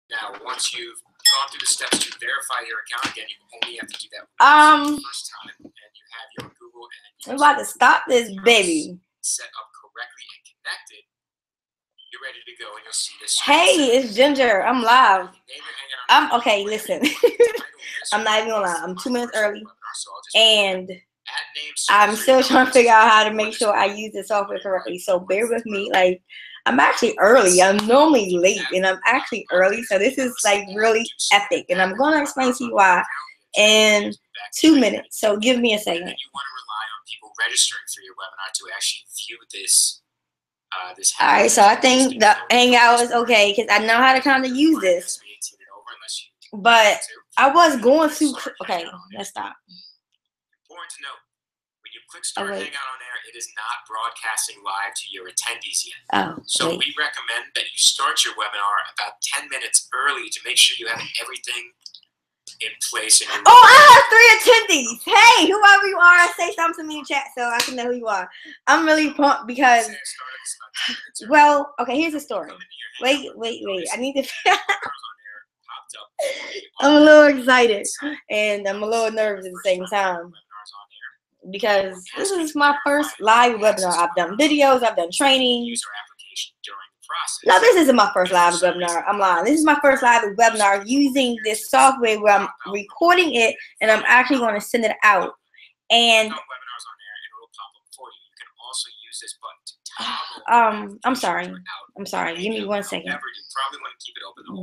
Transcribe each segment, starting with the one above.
Now, once you've gone through the steps to verify your account, again, you only have to do that the first time, and you have your Google and I'm about to stop this baby. Set up correctly and connected. You're ready to go, and you'll see this. Hey, it's Ginger. I'm live. I'm okay. Listen, I'm not even gonna lie. I'm 2 minutes early, and I'm still trying to figure out how to make sure I use the software correctly. So bear with me. Like, I'm actually early. I'm normally late, and I'm actually early. So this is like really epic, and I'm gonna explain to you why in 2 minutes. So give me a second. You want to rely on people registering for your webinar to actually view this. All right, so I think the Hangout is okay because I know how to kind of use this. But I was going to. Okay, let's stop. Important to note, when you click Start Hangout on Air, it is not broadcasting live to your attendees yet. So we recommend that you start your webinar about 10 minutes early to make sure you have everything in place. In your I have 3 attendees. Hey, whoever you are, say something to me in chat so I can know who you are. I'm really pumped because, well, okay, here's the story. Wait. I need to. I'm a little excited and I'm a little nervous at the same time because this is my first live webinar. I've done videos, I've done training. No, this isn't my first live webinar. I'm lying. This is my first live webinar using this software where I'm recording it and I'm actually going to send it out. And I'm sorry. Give me 1 second.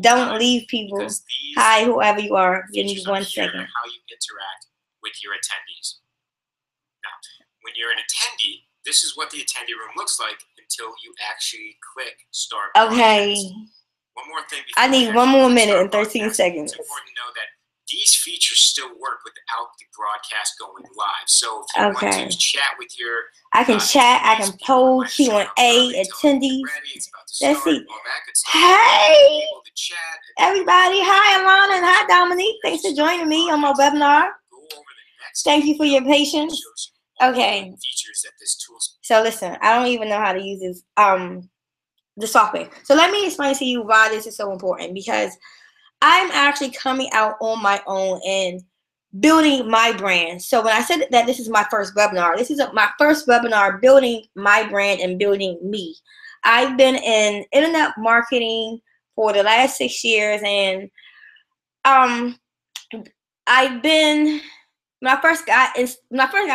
Don't leave, people. Hi, whoever you are. Give me 1 second. How you interact with your attendees. Now, when you're an attendee, this is what the attendee room looks like until you actually click Start. Okay. One more thing. I need 1 more minute and 13 seconds. It's important to know that these features still work without the broadcast going live. So if you want to chat with your, I can chat, I can poll, Q&A, attendees. Let's see. Hey, everybody. Hi, Alana, and hi, Dominique. Thanks for joining me on my webinar. Thank you for your patience. Okay. So listen, I don't even know how to use this, the software. So let me explain to you why this is so important, because I'm actually coming out on my own and building my brand. So when I said that this is my first webinar, this is my first webinar building my brand and building me. I've been in internet marketing for the last 6 years, and I've been when I first got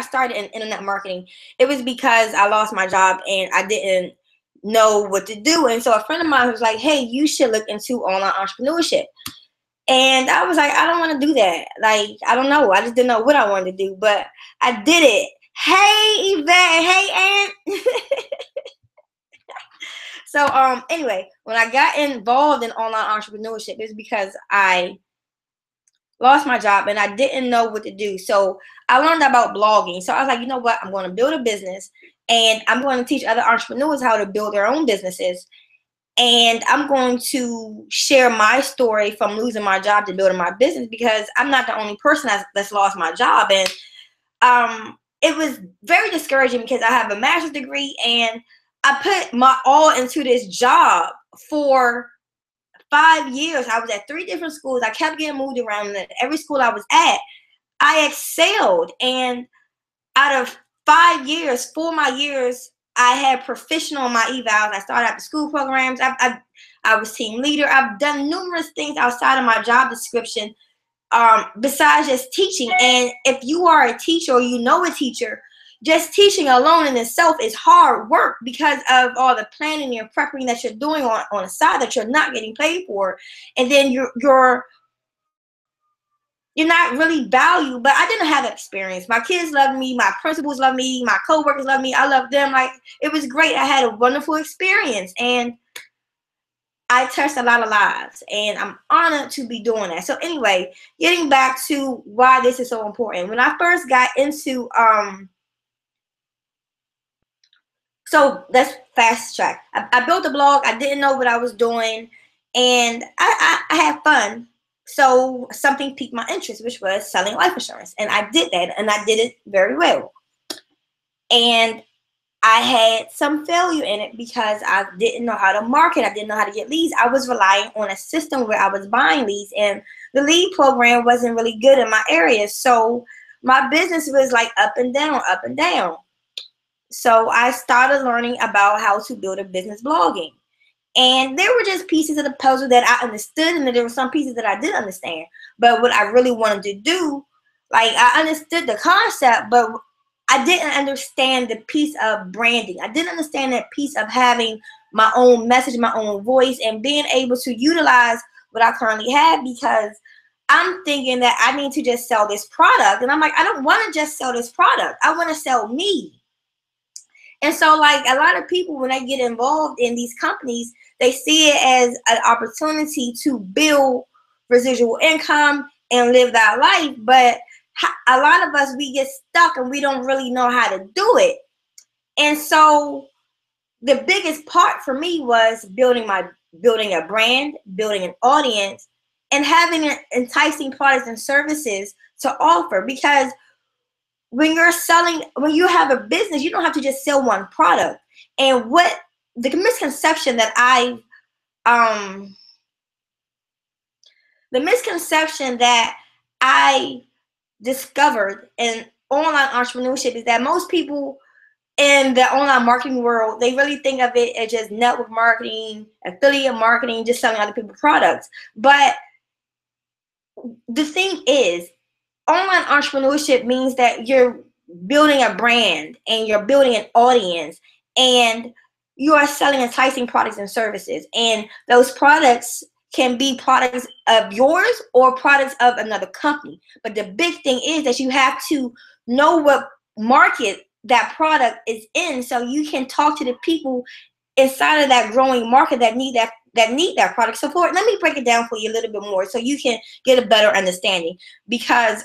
started in internet marketing, it was because I lost my job and I didn't know what to do. And so a friend of mine was like, "Hey, you should look into online entrepreneurship." And I was like, I don't want to do that. Like, I don't know. I just didn't know what I wanted to do, but I did it. Hey, Yvette. Hey, Aunt. So, anyway, when I got involved in online entrepreneurship, it was because I lost my job and I didn't know what to do. So I learned about blogging. So I was like, you know what? I'm going to build a business and I'm going to teach other entrepreneurs how to build their own businesses. And I'm going to share my story from losing my job to building my business, because I'm not the only person that's lost my job. And it was very discouraging because I have a master's degree and I put my all into this job for 5 years. I was at 3 different schools. I kept getting moved around, and at every school I was at, I excelled. And out of 5 years, 4 of my years, I had professional on my evals. I started after school programs. I was team leader. I've done numerous things outside of my job description, besides just teaching. And if you are a teacher or you know a teacher, just teaching alone in itself is hard work because of all the planning and prepping that you're doing on the side that you're not getting paid for. And then you're not really valued. But I didn't have that experience. My kids loved me. My principals loved me. My coworkers loved me. I loved them. Like, it was great. I had a wonderful experience. And I touched a lot of lives. And I'm honored to be doing that. So anyway, getting back to why this is so important. When I first got into, so let's fast track. I built a blog. I didn't know what I was doing. And I had fun. So something piqued my interest, which was selling life insurance. And I did that, and I did it very well. And I had some failure in it because I didn't know how to market. I didn't know how to get leads. I was relying on a system where I was buying leads, and the lead program wasn't really good in my area. So my business was like up and down, up and down. So I started learning about how to build a business blogging. And there were just pieces of the puzzle that I understood, and then there were some pieces that I didn't understand. But what I really wanted to do, like, I understood the concept, but I didn't understand the piece of branding. I didn't understand that piece of having my own message, my own voice, and being able to utilize what I currently have, because I'm thinking that I need to just sell this product. And I'm like, I don't want to just sell this product. I want to sell me. And so, like, a lot of people, when they get involved in these companies, they see it as an opportunity to build residual income and live that life. But a lot of us, we get stuck and we don't really know how to do it. And so the biggest part for me was building a brand, building an audience, and having enticing products and services to offer. Because when you have a business, you don't have to just sell one product. And what the misconception that I discovered in online entrepreneurship is that most people in the online marketing world, they really think of it as just network marketing, affiliate marketing, just selling other people's products. But the thing is, online entrepreneurship means that you're building a brand and you're building an audience, and you are selling enticing products and services. And those products can be products of yours or products of another company. But the big thing is that you have to know what market that product is in, so you can talk to the people inside of that growing market that need that product support. Let me break it down for you a little bit more so you can get a better understanding, because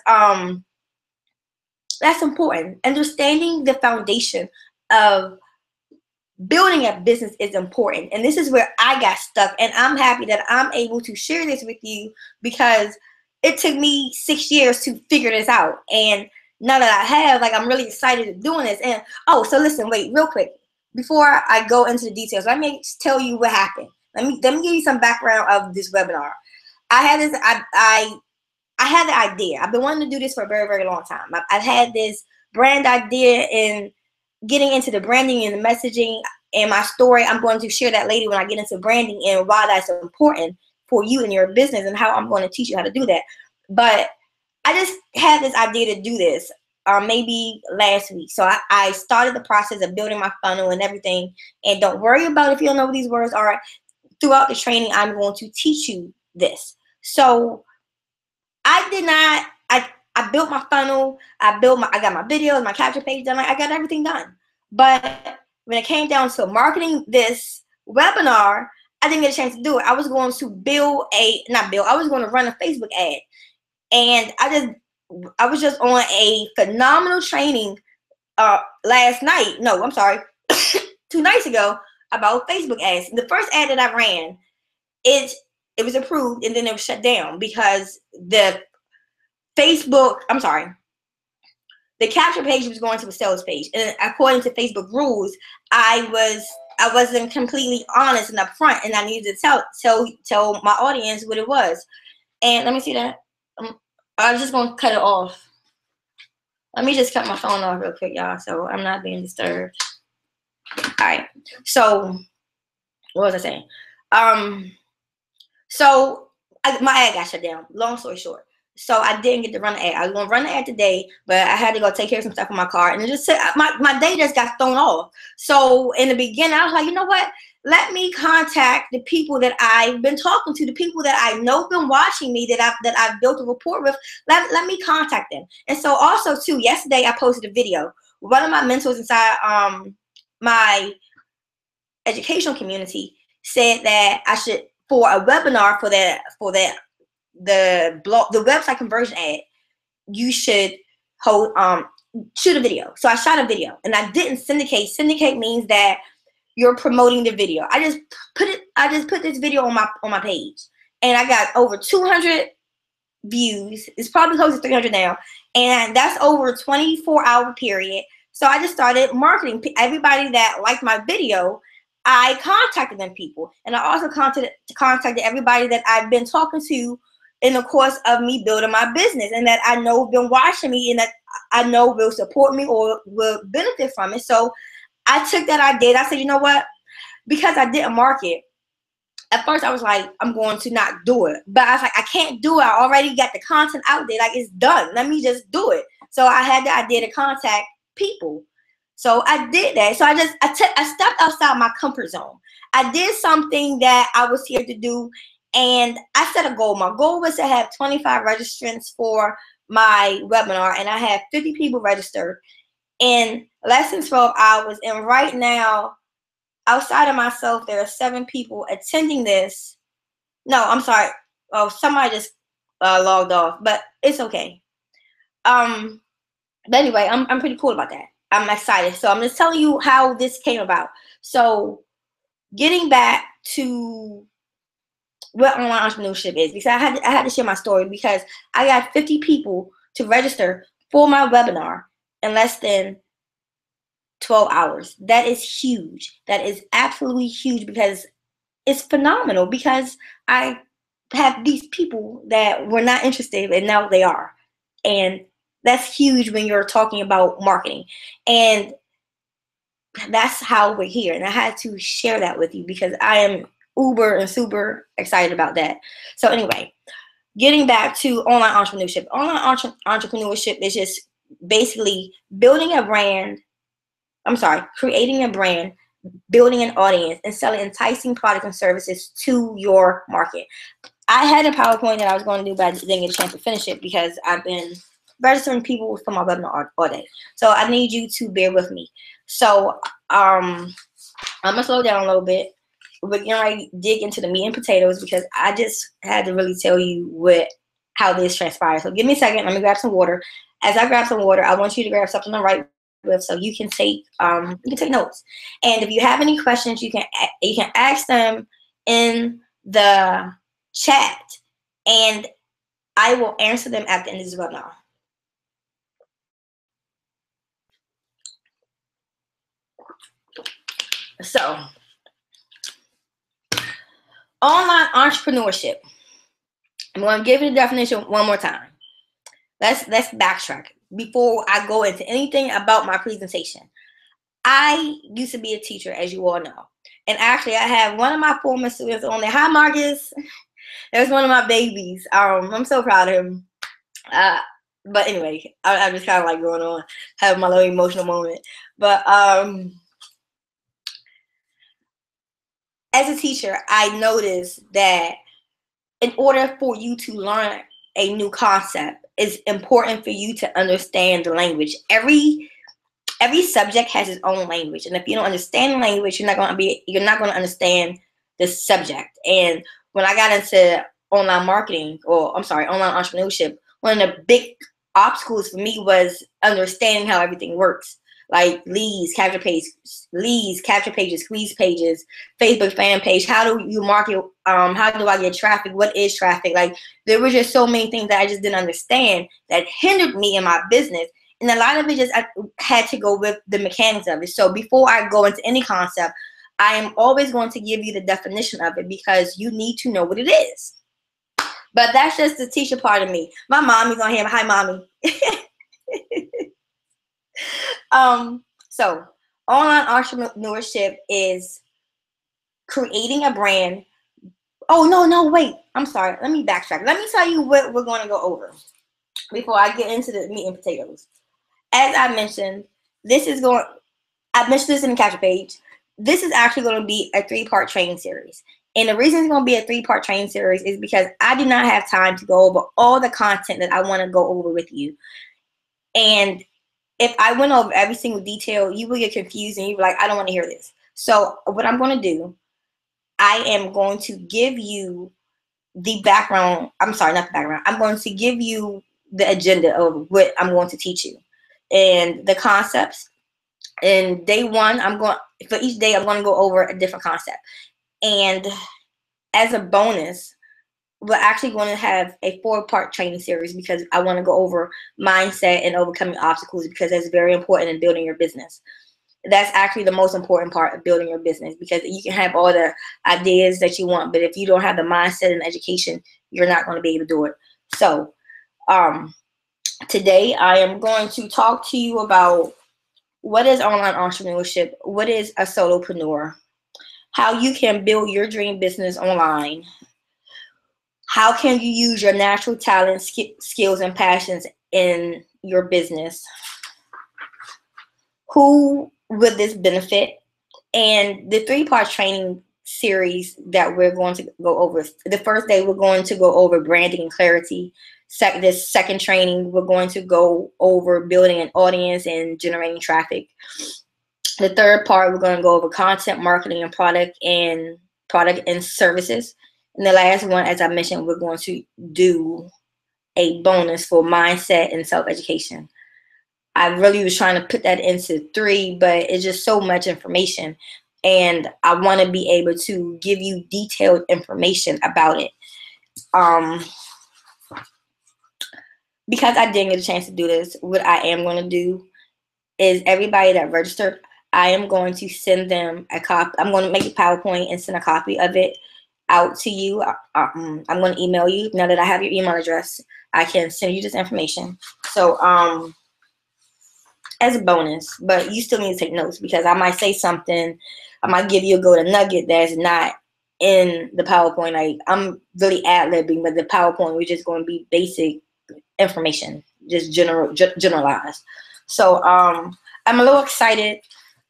that's important. Understanding the foundation of building a business is important. And this is where I got stuck, and I'm happy that I'm able to share this with you, because it took me 6 years to figure this out. And now that I have, like, I'm really excited to doing this. And so listen, wait, real quick. Before I go into the details, let me tell you what happened. Let me give you some background of this webinar. I had the idea. I've been wanting to do this for a very, very long time. I've had this brand idea in getting into the branding and the messaging and my story. I'm going to share that later when I get into branding and why that's important for you and your business, and how I'm going to teach you how to do that. But I just had this idea to do this maybe last week. So I started the process of building my funnel and everything. And don't worry about if you don't know what these words are. Throughout the training, I'm going to teach you this. So I built my funnel. I got my videos, my capture page done. I got everything done. But when it came down to marketing this webinar, I didn't get a chance to do it. I was going to I was going to run a Facebook ad. And I was just on a phenomenal training last night. No, I'm sorry. 2 nights ago about Facebook ads. The first ad that I ran, it was approved, and then it was shut down because the capture page was going to a sales page, and according to Facebook rules, I wasn't completely honest and upfront, and I needed to tell my audience what it was. And let me see that. I was just gonna cut it off. Let me just cut my phone off real quick, y'all, so I'm not being disturbed. All right. So what was I saying? My ad got shut down. Long story short. So I didn't get to run the ad. I was going to run the ad today, but I had to go take care of some stuff in my car. And it just said, my day just got thrown off. So in the beginning, I was like, you know what? Let me contact the people that I've been talking to, the people that I know been watching me, that I've built a rapport with. Let me contact them. And so also, too, yesterday I posted a video. One of my mentors inside my educational community said that I should, for a webinar for the website conversion ad, you should shoot a video. So I shot a video, and I didn't syndicate. Syndicate means that you're promoting the video. I just put this video on my page, and I got over 200 views. It's probably close to 300 now, and that's over a 24-hour period. So I just started marketing. Everybody that liked my video, I contacted them people. And I also contacted everybody that I've been talking to in the course of me building my business, and that I know have been watching me and that I know will support me or will benefit from it. So I took that idea. I said, you know what? Because I didn't market, at first I was like, I'm going to not do it. But I was like, I can't do it. I already got the content out there. Like, it's done. Let me just do it. So I had the idea to contact people. So I did that. So I stepped outside my comfort zone. I did something that I was here to do, and I set a goal. My goal was to have 25 registrants for my webinar, and I had 50 people registered in less than 12 hours. And right now, outside of myself, there are 7 people attending this. No, I'm sorry. Oh, somebody just logged off, but it's okay. But anyway, I'm pretty cool about that. I'm excited. So I'm just telling you how this came about. So getting back to what online entrepreneurship is, because I had to share my story, because I got 50 people to register for my webinar in less than 12 hours. That is huge. That is absolutely huge, because it's phenomenal, because I have these people that were not interested and now they are. And that's huge when you're talking about marketing. And that's how we're here. And I had to share that with you because I am uber and super excited about that. So anyway, getting back to online entrepreneurship. Online entrepreneurship is just basically building a brand. I'm sorry, creating a brand, building an audience, and selling enticing products and services to your market. I had a PowerPoint that I was going to do, but I didn't get a chance to finish it because I've been registering people for my webinar all day. So I need you to bear with me. So I'm going to slow down a little bit. We're going to dig into the meat and potatoes because I just had to really tell you how this transpires. So give me a second. Let me grab some water. As I grab some water, I want you to grab something to write with so you can take notes. And if you have any questions, you can ask them in the chat, and I will answer them at the end of this webinar. So, online entrepreneurship. I'm going to give you the definition one more time. Let's backtrack before I go into anything about my presentation. I used to be a teacher, as you all know. And actually, I have one of my former students on there. Hi, Marcus. That's one of my babies. I'm so proud of him. But anyway, I'm just kind of like going on, having my little emotional moment. But as a teacher, I noticed that in order for you to learn a new concept, it's important for you to understand the language. Every subject has its own language, and if you don't understand the language, you're not going to understand the subject. And when I got into online entrepreneurship, one of the big obstacles for me was understanding how everything works, like leads, capture pages, squeeze pages, Facebook fan page. How do you market? How do I get traffic? What is traffic? Like, there were just so many things that I just didn't understand that hindered me in my business. And a lot of it I had to go with the mechanics of it. So before I go into any concept, I am always going to give you the definition of it because you need to know what it is. But that's just the teacher part of me. My mommy's on here. Hi, mommy. So online entrepreneurship is creating a brand. Oh, no, wait. I'm sorry. Let me backtrack. Let me tell you what we're going to go over before I get into the meat and potatoes. As I mentioned, I mentioned this in the capture page. This is actually going to be a 3-part training series. And the reason it's going to be a 3-part training series is because I do not have time to go over all the content that I want to go over with you. And if I went over every single detail, you will get confused and you'll be like, I don't want to hear this. So what I'm going to do, I am going to give you the background. I'm sorry, not the background. I'm going to give you the agenda of what I'm going to teach you and the concepts. And day one, for each day, I'm going to go over a different concept. And as a bonus, we're actually going to have a 4-part training series because I want to go over mindset and overcoming obstacles, because that's very important in building your business. That's actually the most important part of building your business, because you can have all the ideas that you want, but if you don't have the mindset and education, you're not going to be able to do it. So today I am going to talk to you about what is online entrepreneurship, what is a solopreneur, how you can build your dream business online, how can you use your natural talents, skills, and passions in your business, who would this benefit, and the 3-part training series that we're going to go over. The first day, we're going to go over branding and clarity. This second training, we're going to go over building an audience and generating traffic. The third part, we're going to go over content, marketing, and product and services. And the last one, as I mentioned, we're going to do a bonus for mindset and self-education. I really was trying to put that into 3, but it's just so much information. And I want to be able to give you detailed information about it. Because I didn't get a chance to do this, what I am going to do is everybody that registered, I am going to send them a copy. I'm going to make a PowerPoint and send a copy of it out to you. I'm going to email you. Now that I have your email address, I can send you this information. So as a bonus, but you still need to take notes, because I might say something, I might give you a golden nugget that's not in the PowerPoint. Like, I'm really ad-libbing, but the PowerPoint, we're just going to be basic information, just generalized. So I'm a little excited,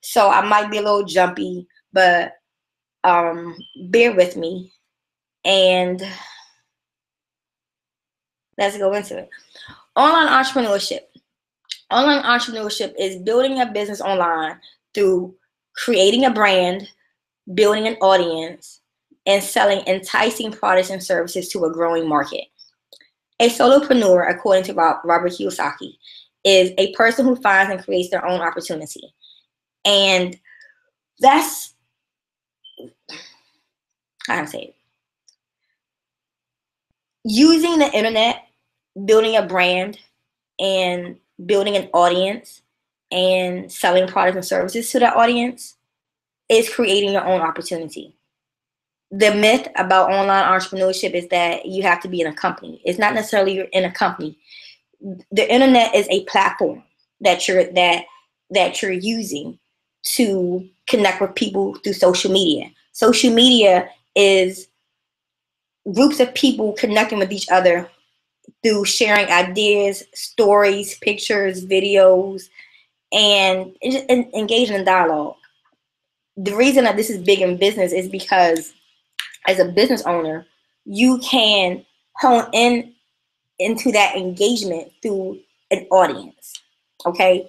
so I might be a little jumpy, but bear with me, and let's go into it. Online entrepreneurship. Online entrepreneurship is building a business online through creating a brand, building an audience, and selling enticing products and services to a growing market. A solopreneur, according to Robert Kiyosaki, is a person who finds and creates their own opportunity. And that's how I say it. Using the internet, building a brand, and building an audience, and selling products and services to that audience is creating your own opportunity. The myth about online entrepreneurship is that you have to be in a company. It's not necessarily you're in a company. The internet is a platform that you're using to connect with people through social media. Social media is groups of people connecting with each other through sharing ideas, stories, pictures, videos, and engaging in dialogue. The reason that this is big in business is because as a business owner, you can hone into that engagement through an audience. Okay.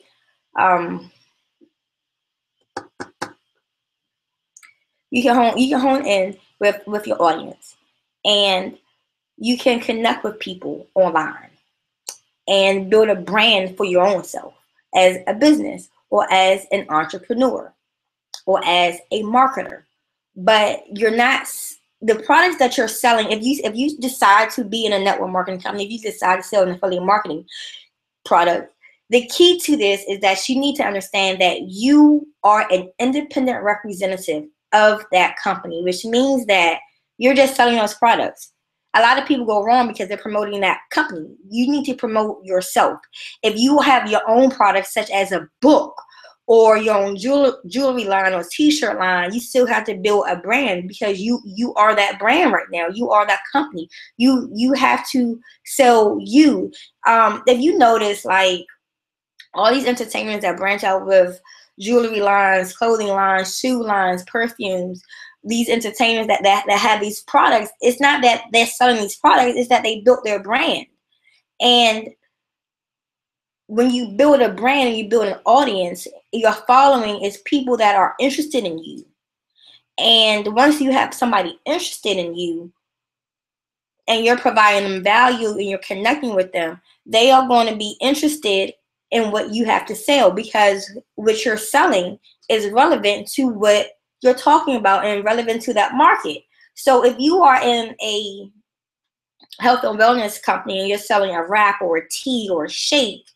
You can hone in with your audience, and you can connect with people online and build a brand for your own self as a business, or as an entrepreneur, or as a marketer. But you're not, the products that you're selling, if you decide to be in a network marketing company, if you decide to sell an affiliate marketing product, the key to this is that you need to understand that you are an independent representative of that company, which means that you're just selling those products. A lot of people go wrong because they're promoting that company. You need to promote yourself. If you have your own products, such as a book or your own jewelry line or t-shirt line, you still have to build a brand, because you are that brand right now. You are that company. You have to sell you. If you notice, like, all these entertainers that branch out with jewelry lines, clothing lines, shoe lines, perfumes, these entertainers that have these products, it's not that they're selling these products, it's that they built their brand. And when you build a brand and you build an audience, your following is people that are interested in you. And once you have somebody interested in you and you're providing them value and you're connecting with them, they are going to be interested in what you have to sell, because what you're selling is relevant to what you're talking about and relevant to that market. So if you are in a health and wellness company and you're selling a wrap or a tea or a shake,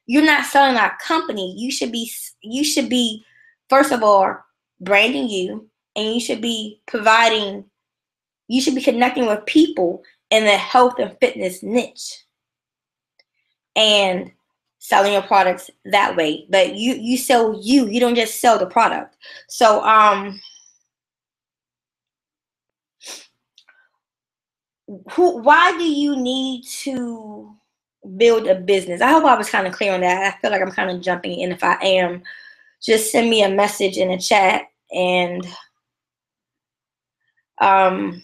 you're not selling our company. You should be first of all branding you, and you should be connecting with people in the health and fitness niche and selling your products that way. But you sell you don't just sell the product. So why do you need to build a business? I hope I was kind of clear on that. I feel like I'm kind of jumping in. If I am, just send me a message in the chat, and I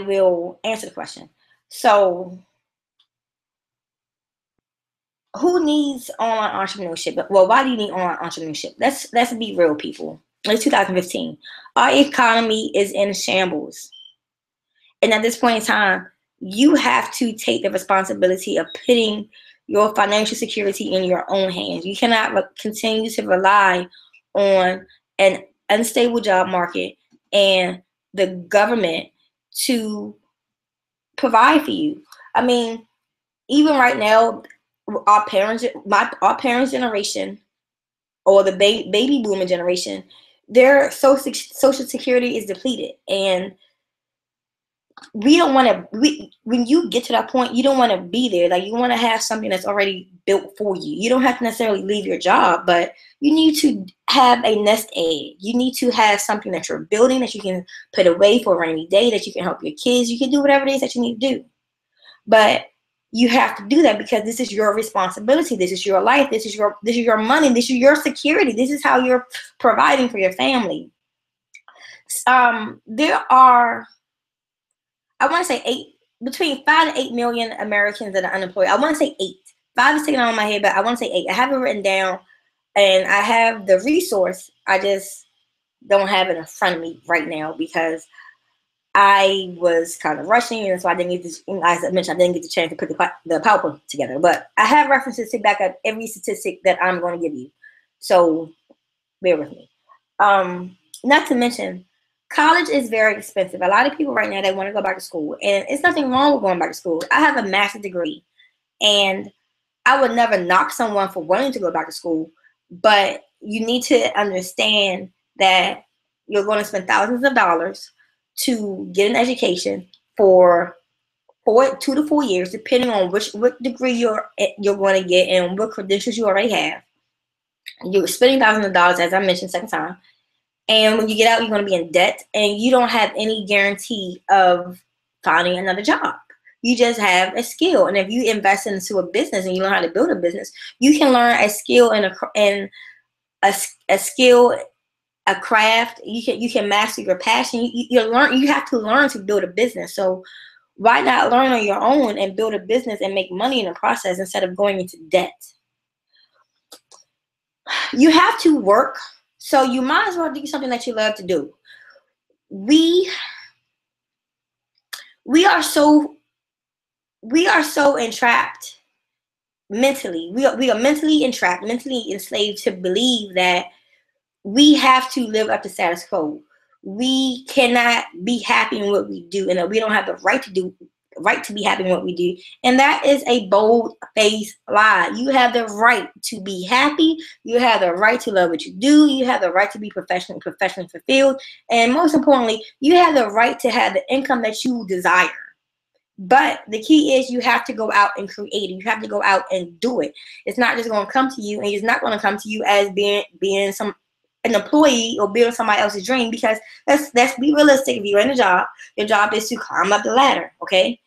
will answer the question. So who needs online entrepreneurship? Well, why do you need online entrepreneurship? Let's be real, people. It's 2015. Our economy is in shambles. And at this point in time, you have to take the responsibility of putting your financial security in your own hands. You cannot continue to rely on an unstable job market and the government to provide for you. I mean, even right now, our parents' generation, or the baby boomer generation, their social security is depleted, and we don't want to. When you get to that point, you don't want to be there. Like, you want to have something that's already built for you. You don't have to necessarily leave your job, but you need to have a nest egg. You need to have something that you're building that you can put away for a rainy day, that you can help your kids. You can do whatever it is that you need to do, but you have to do that because this is your responsibility. This is your life. This is your money. This is your security. This is how you're providing for your family. There are, I want to say between 5 to 8 million Americans that are unemployed. I want to say 8. 5 is sticking out of my head, but I want to say 8. I have it written down, and I have the resource. I just don't have it in front of me right now because I was kind of rushing, and so I didn't get this. As I mentioned, I didn't get the chance to put the PowerPoint together. But I have references to back up every statistic that I'm going to give you, so bear with me. Not to mention, college is very expensive. A lot of people right now, they want to go back to school, and it's nothing wrong with going back to school. I have a master's degree, and I would never knock someone for wanting to go back to school, but you need to understand that you're going to spend thousands of dollars to get an education for 2 to 4 years, depending on what degree you're going to get and what credentials you already have. You're spending thousands of dollars, as I mentioned second time, and when you get out, you're going to be in debt, and you don't have any guarantee of finding another job. You just have a skill, and if you invest into a business and you learn how to build a business, you can learn a skill and a skill, a craft. You can master your passion. You have to learn to build a business. So why not learn on your own and build a business and make money in the process instead of going into debt? You have to work, so you might as well do something that you love to do. We are so entrapped mentally. We are mentally entrapped, mentally enslaved to believe that we have to live up to status quo. We cannot be happy in what we do, and that we don't have the right to be happy in what we do. And that is a bold-faced lie. You have the right to be happy. You have the right to love what you do. You have the right to be professionally fulfilled. And most importantly, you have the right to have the income that you desire. But the key is you have to go out and create it. You have to go out and do it. It's not just going to come to you, and it's not going to come to you as being an employee or building somebody else's dream, because let's be realistic. If you're in a job, your job is to climb up the ladder, okay?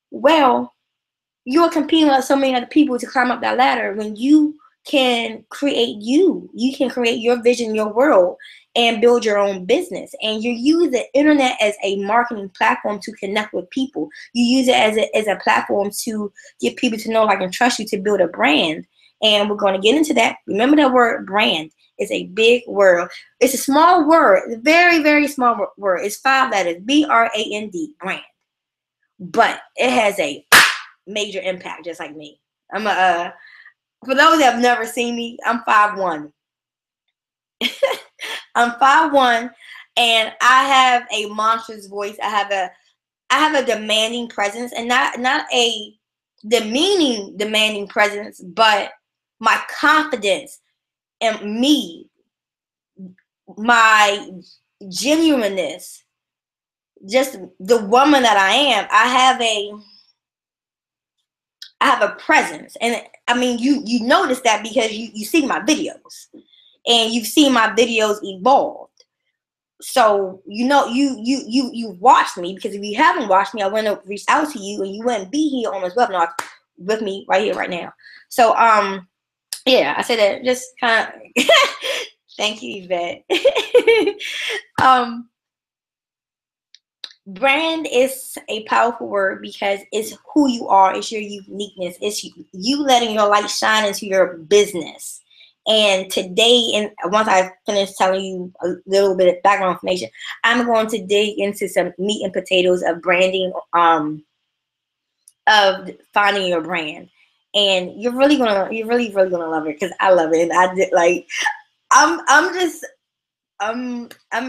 Well, you're competing with so many other people to climb up that ladder when you can create you can create your vision, your world, and build your own business. And you use the internet as a marketing platform to connect with people. You use it as a platform to get people to know, like, and trust you, to build a brand. And we're going to get into that. Remember that word brand. It's a big word. It's a small word. It's a very, very small word. It's 5 letters. BRAND, brand. But it has a major impact, just like me. For those that have never seen me, I'm 5'1". I'm 5'1", and I have a monstrous voice. I have a demanding presence, and not a demeaning demanding presence, but my confidence in me, my genuineness, just the woman that I am. I have a presence, and I mean, you notice that because you see my videos, and you've seen my videos evolve. So you watched me, because if you haven't watched me, I wouldn't have reached out to you, and you wouldn't be here on this webinar with me right here, right now. So yeah, I said that just kind of. Thank you, Yvette. Brand is a powerful word because it's who you are. It's your uniqueness. It's you letting your light shine into your business. And today, and once I finish telling you a little bit of background information, I'm going to dig into some meat and potatoes of branding, of finding your brand. And you're really really gonna love it, because I love it. And I did, like, I'm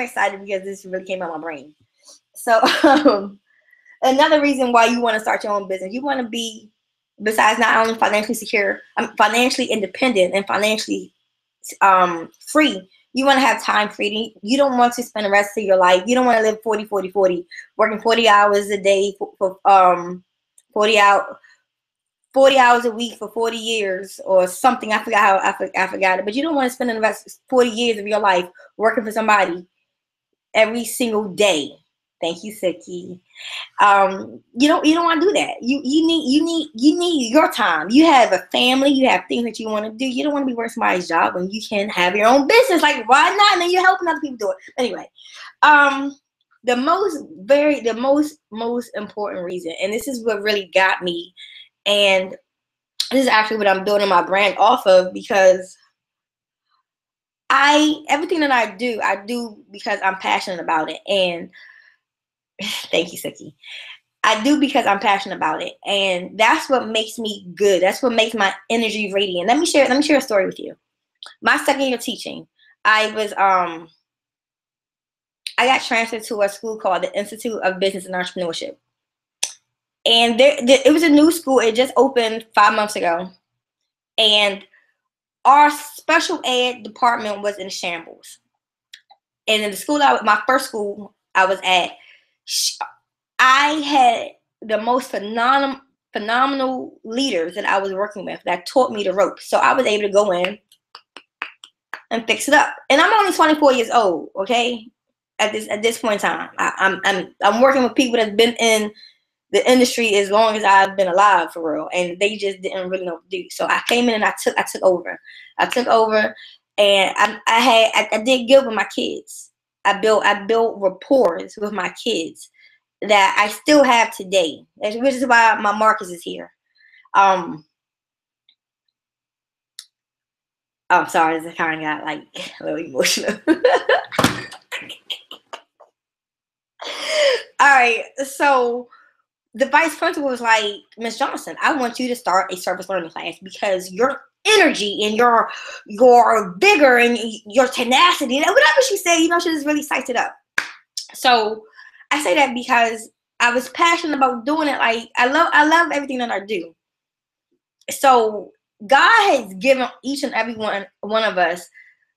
excited because this really came out of my brain. So another reason why you want to start your own business, you want to be, besides not only financially secure, financially independent and financially free, you want to have time freedom. You don't want to spend the rest of your life. You don't want to live 40, 40, 40, working 40 hours a day for 40 hours a week for 40 years or something. I forgot I forgot it. But you don't want to spend the rest 40 years of your life working for somebody every single day. Thank you, Siki. You don't want to do that. You need your time. You have a family. You have things that you want to do. You don't want to be working somebody's job when you can have your own business. Like, why not? And then you're helping other people do it. Anyway, the most important reason, and this is what really got me, and this is actually what I'm building my brand off of, because everything that I do because I'm passionate about it. And thank you, Siki. I do because I'm passionate about it, and that's what makes me good. That's what makes my energy radiant. Let me share a story with you. My second year teaching, I got transferred to a school called the Institute of Business and Entrepreneurship, and it was a new school. It just opened 5 months ago, and our special ed department was in shambles. And in the school, my first school I was at, I had the most phenomenal leaders that I was working with that taught me the ropes. So I was able to go in and fix it up. And I'm only 24 years old, okay? At this point in time, I'm working with people that's been in the industry as long as I've been alive, for real, and they just didn't really know what to do. So I came in and I took over. And I did good with my kids. I built rapport with my kids that I still have today, which is why my Marcus is here. I'm sorry, this kind of got like a little emotional. All right, so the vice principal was like, Miss Johnson, I want you to start a service learning class because your energy and your vigor and your tenacity, and whatever she said, she just really psyched it up. So I say that because I was passionate about doing it. Like, I love everything that I do. So God has given each and every one of us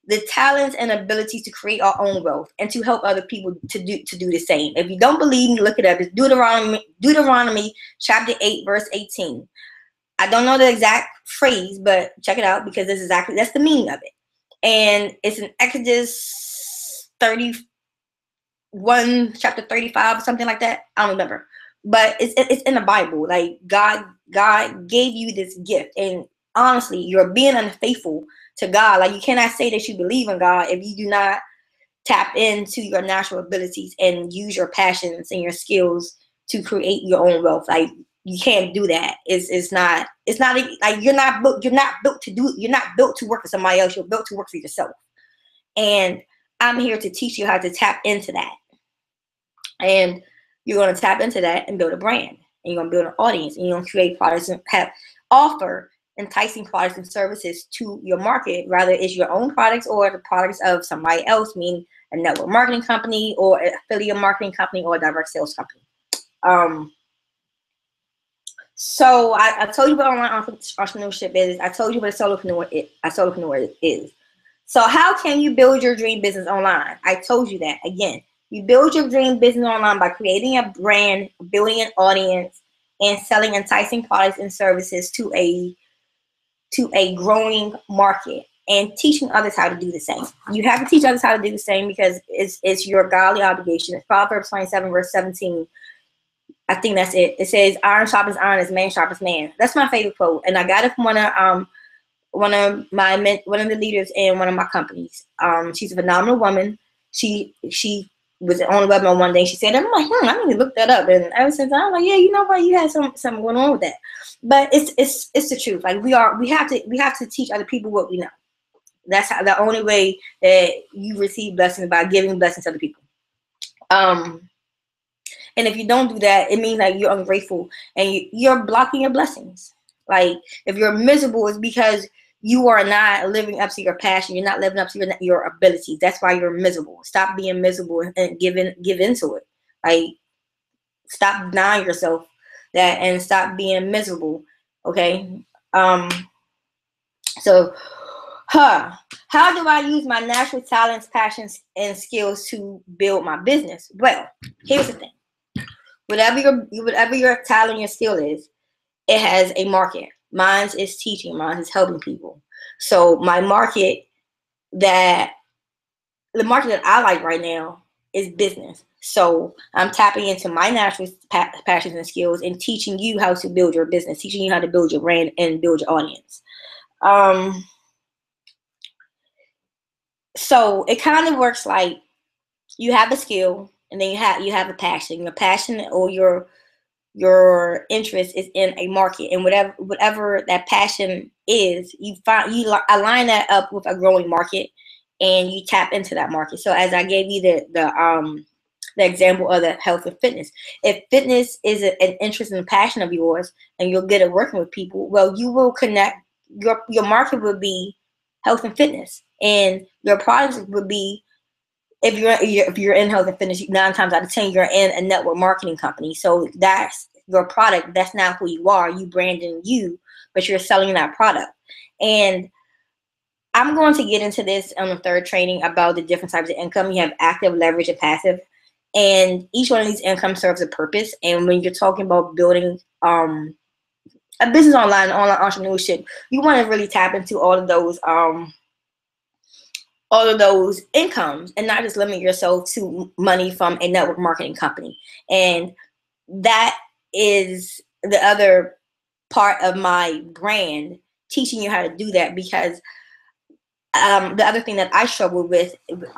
the talents and abilities to create our own wealth and to help other people to do the same. If you don't believe me, look it up. It's Deuteronomy chapter 8, verse 18. I don't know the exact phrase, but check it out, because that's the meaning of it. And it's in Exodus 31, chapter 35, or something like that. I don't remember. But it's in the Bible. Like, God gave you this gift. And honestly, you're being unfaithful to God. Like, you cannot say that you believe in God if you do not tap into your natural abilities and use your passions and your skills to create your own wealth. Like, you can't do that. It's not like you're not built to work for somebody else. You're built to work for yourself. And I'm here to teach you how to tap into that. And you're going to tap into that and build a brand. And you're going to build an audience. And you're going to create products and offer enticing products and services to your market, rather it's your own products or the products of somebody else, meaning a network marketing company or an affiliate marketing company or a direct sales company. So I told you what online entrepreneurship is. I told you what a solopreneur is. So how can you build your dream business online? I told you that. Again, you build your dream business online by creating a brand, building an audience, and selling enticing products and services to a growing market, and teaching others how to do the same. You have to teach others how to do the same because it's your godly obligation. It's Proverbs 27, verse 17. I think that's it. It says, "Iron sharpens iron as man sharpens man." That's my favorite quote, and I got it from one of the leaders in one of my companies. She's a phenomenal woman. She was on the webinar one day. She said, "I'm like, I need to look that up." And ever since I'm like, yeah, you know what? You had something going on with that. But it's the truth. Like we have to teach other people what we know. That's the only way that you receive blessings, by giving blessings to other people. And if you don't do that, it means that you're ungrateful and you're blocking your blessings. Like if you're miserable, it's because you are not living up to your passion. You're not living up to your abilities. That's why you're miserable. Stop being miserable and give into it. Like stop denying yourself that and stop being miserable. Okay. So, how do I use my natural talents, passions, and skills to build my business? Well, here's the thing. Whatever your talent, your skill is, it has a market. Mine is teaching. Mine is helping people. So the market that I like right now is business. So I'm tapping into my natural passions and skills and teaching you how to build your business, teaching you how to build your brand and build your audience. So it kind of works like you have a skill and then you have a passion. Your passion or your interest is in a market, and whatever that passion is, you align that up with a growing market, and you tap into that market. So as I gave you the example of the health and fitness, if fitness is an interest and passion of yours, and you're good at working with people, well, you will connect. Your market will be health and fitness, and your products would be. If you're in health and fitness, 9 times out of 10 you're in a network marketing company. So that's your product. That's not who you are. You branding you, but you're selling that product. And I'm going to get into this on the third training about the different types of income. You have active, leverage, and passive. And each one of these income serves a purpose. And when you're talking about building a business online entrepreneurship, you want to really tap into all of those incomes and not just limit yourself to money from a network marketing company. And that is the other part of my brand, teaching you how to do that, because the other thing that I struggled with, the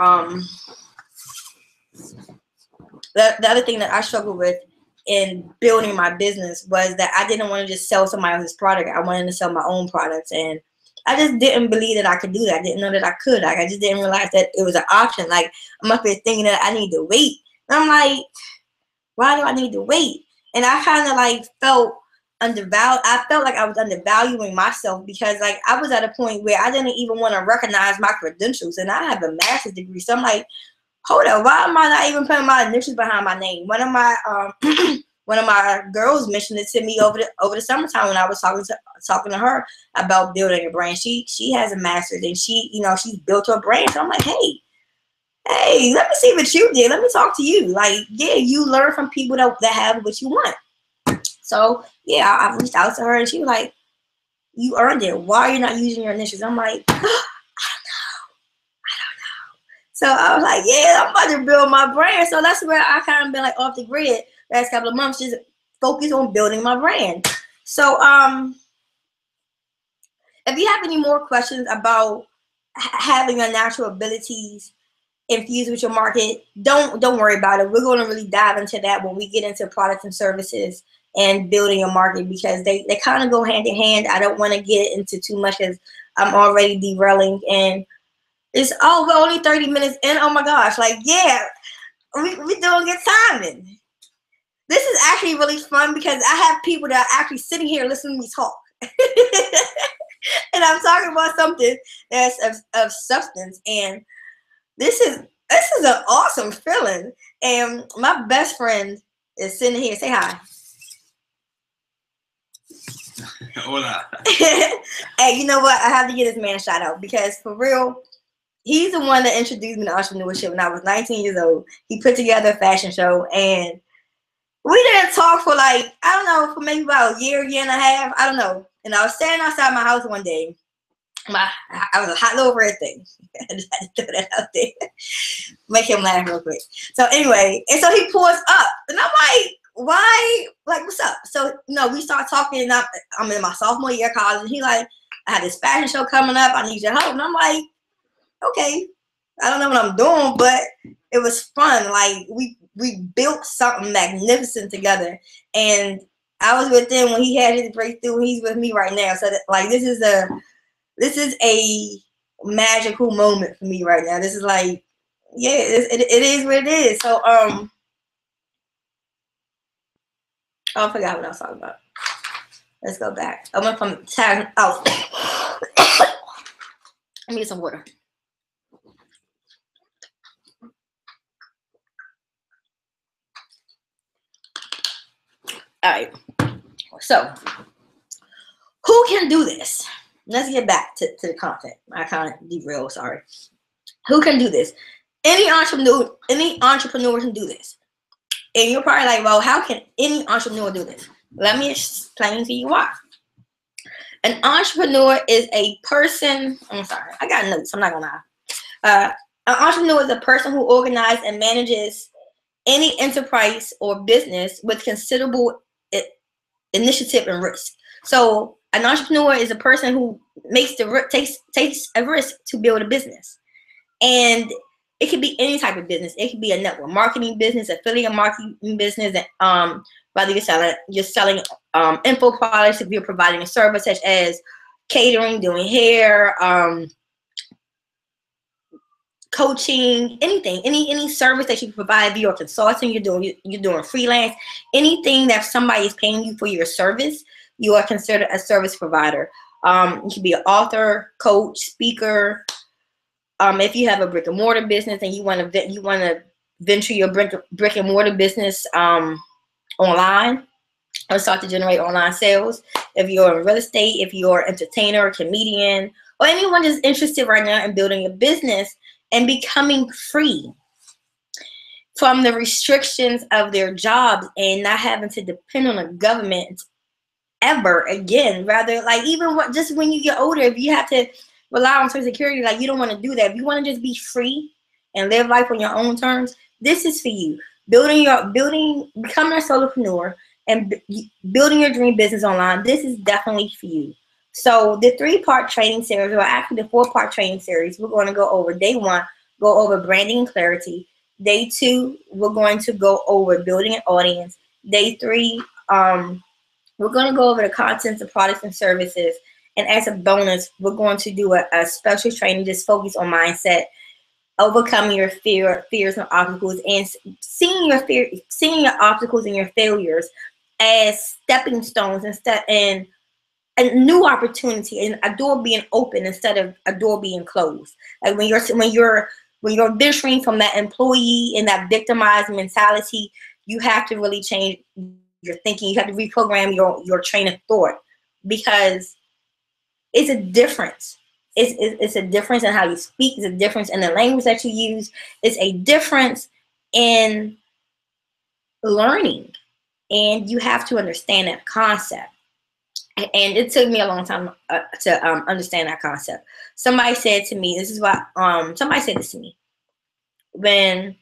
other thing that I struggled with in building my business was that I didn't want to just sell somebody else's product. I wanted to sell my own products, and I just didn't believe that I could do that. I didn't know that I could. Like I just didn't realize that it was an option. Like I'm up here thinking that I need to wait. And I'm like, why do I need to wait? And I kind of like felt undervalued. I felt like I was undervaluing myself because like I was at a point where I didn't even want to recognize my credentials, and I have a master's degree. So I'm like, hold up, why am I not even putting my initials behind my name? One of my girls mentioned it to me over the summertime when I was talking to her about building a brand. She has a master's and she's built her brand. So I'm like, hey, let me see what you did. Let me talk to you. Like, yeah, you learn from people that have what you want. So yeah, I reached out to her and she was like, you earned it. Why are you not using your initials? I'm like, I don't know. So I was like, yeah, I'm about to build my brand. So that's where I kind of been like off the grid last couple of months, just focus on building my brand. So if you have any more questions about having your natural abilities infused with your market, don't worry about it. We're going to really dive into that when we get into products and services and building a market, because they kind of go hand in hand. I don't want to get into too much because I'm already derailing, and we're only 30 minutes in. Oh my gosh, like yeah, we doing good timing. This is actually really fun because I have people that are actually sitting here listening to me talk. And I'm talking about something that's of substance, and this is an awesome feeling. And my best friend, is sitting here. Say hi. Hola. Hey, you know what? I have to get this man a shout out because for real, he's the one that introduced me to entrepreneurship when I was 19 years old. He put together a fashion show, and we didn't talk for like, I don't know, for maybe about a year and a half. I don't know. And I was standing outside my house one day. I was a hot little red thing. I just had to throw that out there. Make him laugh real quick. So anyway, and so he pulls up, and I'm like, why? Like, what's up? So, we start talking, and I'm in my sophomore year of college, and he like, I had this fashion show coming up. I need your help. And I'm like, okay. I don't know what I'm doing, but it was fun. Like, we built something magnificent together. And I was with him when he had his breakthrough, and he's with me right now. So, like, this is a magical moment for me right now. This is like, yeah, it is what it is. So, I forgot what I was talking about. Let's go back. I went from tag. Oh, let me get some water. All right. So, who can do this? Let's get back to the content. I kind of derailed. Sorry. Who can do this? Any entrepreneur can do this. And you're probably like, well, how can any entrepreneur do this? Let me explain to you why. An entrepreneur is a person. I'm sorry, I got notes. I'm not gonna lie. An entrepreneur is a person who organizes and manages any enterprise or business with considerable initiative and risk. So an entrepreneur is a person who takes a risk to build a business. And it could be any type of business. It could be a network marketing business, affiliate marketing business, whether you're selling info products, if you're providing a service such as catering, doing hair, coaching, anything, any service that you provide. If you're consulting, you're doing freelance, anything that somebody is paying you for your service, you are considered a service provider. You could be an author, coach, speaker. If you have a brick and mortar business and you want to venture your brick and mortar business online or start to generate online sales. If you're in real estate, if you're an entertainer, comedian, or anyone that's interested right now in building a business and becoming free from the restrictions of their jobs and not having to depend on the government ever again. Rather, like, even just when you get older, if you have to rely on Social Security, like, you don't want to do that. If you want to just be free and live life on your own terms, this is for you. Becoming a solopreneur and building your dream business online, this is definitely for you. So the 3-part training series, or actually the 4-part training series, we're going to go over day 1, go over branding and clarity. Day 2, we're going to go over building an audience. Day 3, we're going to go over the contents of products and services. And as a bonus, we're going to do a special training just focused on mindset, overcoming your fears and obstacles, and seeing your obstacles and your failures as stepping stones and a new opportunity, and a door being open instead of a door being closed. Like when you're venturing from that employee and that victimized mentality, you have to really change your thinking. You have to reprogram your train of thought, because it's a difference. It's a difference in how you speak. It's a difference in the language that you use. It's a difference in learning, and you have to understand that concept. And it took me a long time to understand that concept. Somebody said to me, somebody said this to me when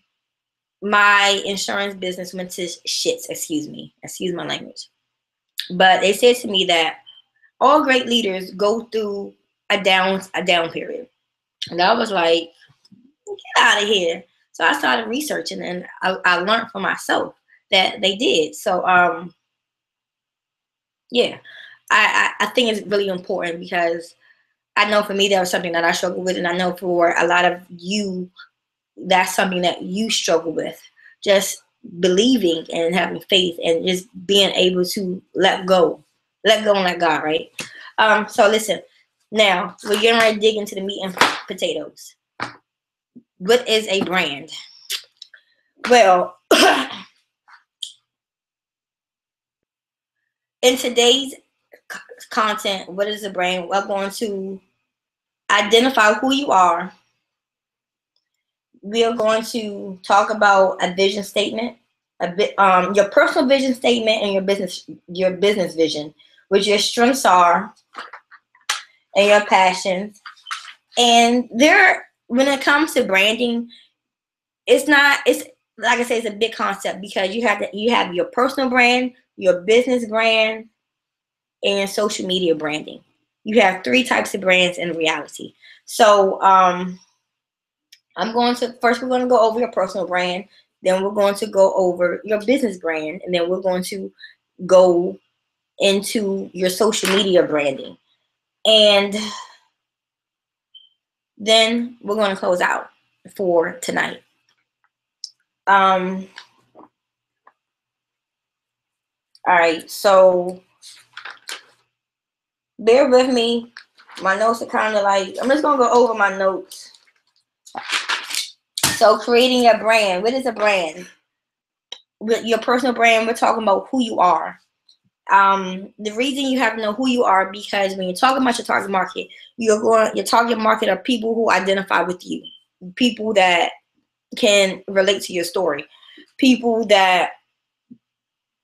my insurance business went to shits. Excuse my language. But they said to me that all great leaders go through a down period. And I was like, get out of here. So I started researching, and I learned for myself that they did. So yeah, I think it's really important, because I know for me that was something that I struggled with, and I know for a lot of you, that's something that you struggle with. Just believing and having faith and just being able to let go and let God, right? So listen, now we're getting ready to dig into the meat and potatoes. What is a brand? Well, in today's content, what is a brand? We're going to identify who you are. We are going to talk about a vision statement, your personal vision statement, and your business vision, what your strengths are and your passions. And when it comes to branding, it's like I say, it's a big concept because you have your personal brand, your business brand, and social media branding. You have 3 types of brands in reality. So we're going to go over your personal brand, then we're going to go over your business brand, and then we're going to go into your social media branding. And then we're going to close out for tonight. All right, so bear with me. My notes are kind of like, I'm just going to go over my notes. So creating a brand. What is a brand? With your personal brand, we're talking about who you are. The reason you have to know who you are, because when you're talking about your target market, your target market are people who identify with you, people that can relate to your story, people that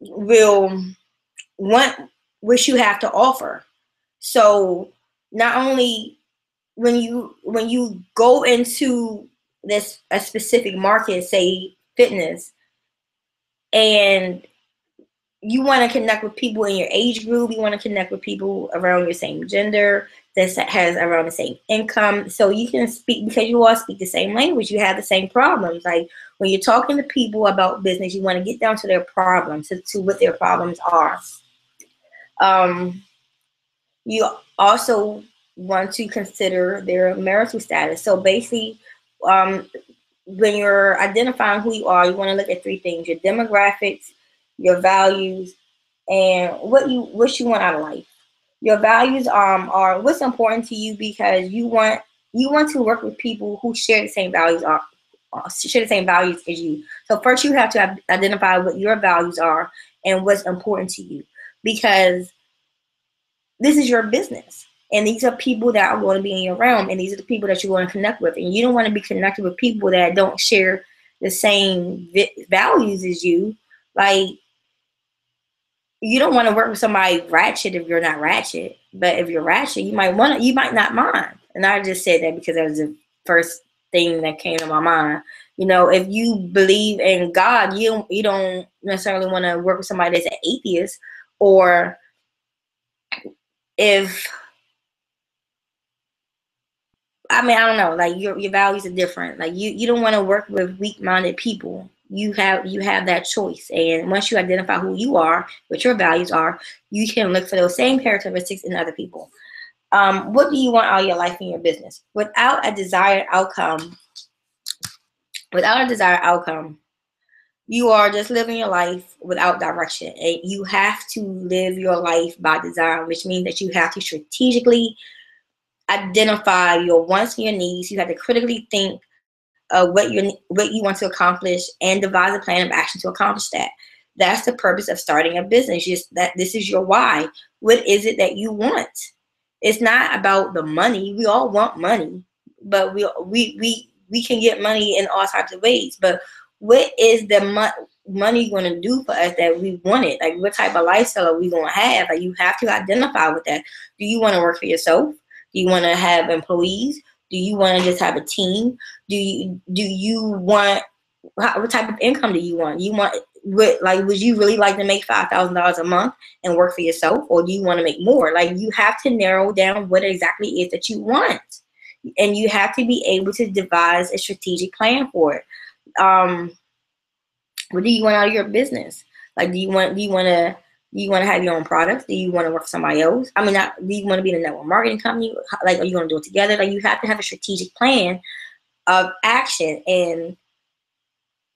will want what you have to offer. So not only when you go into a specific market, say fitness, and you want to connect with people in your age group, you want to connect with people around your same gender, that has around the same income, so you can speak, because you all speak the same language, you have the same problems. Like when you're talking to people about business, you want to get down to their problems, to what their problems are. You also want to consider their marital status. So basically, when you're identifying who you are, you want to look at 3 things: your demographics, your values, and what you want out of life. Your values are what's important to you, because you want to work with people who share the same values as you. So first you have to identify what your values are and what's important to you, because this is your business, and these are people that are going to be in your realm, and these are the people that you want to connect with. And you don't want to be connected with people that don't share the same values as you. Like, you don't want to work with somebody ratchet if you're not ratchet. But if you're ratchet, you might not mind. And I just said that because that was the first thing that came to my mind. You know, if you believe in God, you don't necessarily want to work with somebody that's an atheist. Or if, I don't know, like your values are different. Like you don't want to work with weak-minded people. You have that choice, and once you identify who you are, what your values are, you can look for those same characteristics in other people. What do you want out of your life and your business? Without a desired outcome, you are just living your life without direction. And you have to live your life by design, which means that you have to strategically identify your wants and your needs. You have to critically think what you want to accomplish, and devise a plan of action to accomplish that. That's the purpose of starting a business. Just that this is your why. What is it that you want? It's not about the money. We all want money, but we can get money in all types of ways. But what is the money going to do for us that we want it? Like, what type of lifestyle are we going to have? Like, you have to identify with that. Do you want to work for yourself? Do you want to have employees? Do you want to just have a team? Do you want, what type of income do you want? Would you really like to make $5,000 a month and work for yourself, or do you want to make more? Like, you have to narrow down what exactly it is that you want, and you have to be able to devise a strategic plan for it. What do you want out of your business? Like, do you want to have your own products? Do you want to work for somebody else? Do you want to be in a network marketing company? Like, are you going to do it together? Like, you have to have a strategic plan of action, and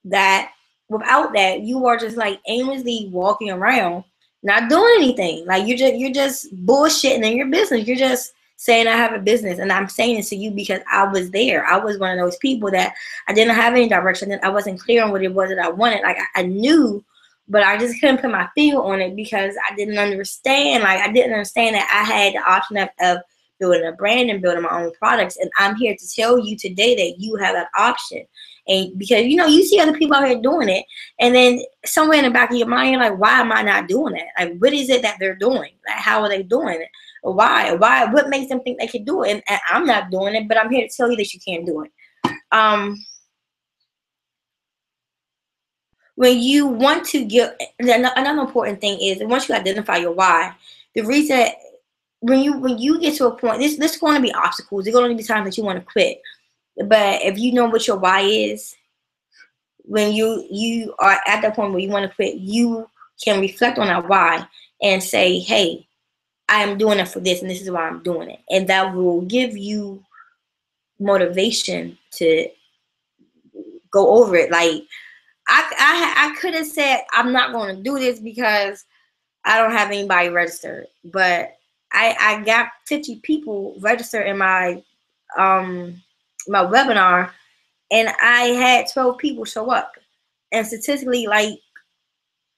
that without that, you are just like aimlessly walking around, not doing anything. Like, you're just bullshitting in your business. You're just saying, I have a business, and I'm saying this to you because I was there. I was one of those people that I didn't have any direction, and I wasn't clear on what it was that I wanted. Like, I knew but I just couldn't put my finger on it because I didn't understand. Like, I didn't understand that I had the option of building a brand and building my own products. And I'm here to tell you today that you have that option. And because, you know, you see other people out here doing it, and then somewhere in the back of your mind, you're like, why am I not doing it? Like, what is it that they're doing? Like, how are they doing it? Why? What makes them think they can do it? And I'm not doing it, but I'm here to tell you that you can't do it. When you want to get, another important thing is, once you identify your why, the reason, when you get to a point, this is going to be obstacles. There's going to be times that you want to quit. But if you know what your why is, when you are at the point where you want to quit, you can reflect on that why and say, hey, I am doing it for this, and this is why I'm doing it. And that will give you motivation to go over it. Like, I could have said, I'm not going to do this because I don't have anybody registered. But I got 50 people registered in my my webinar, and I had 12 people show up. And statistically, like,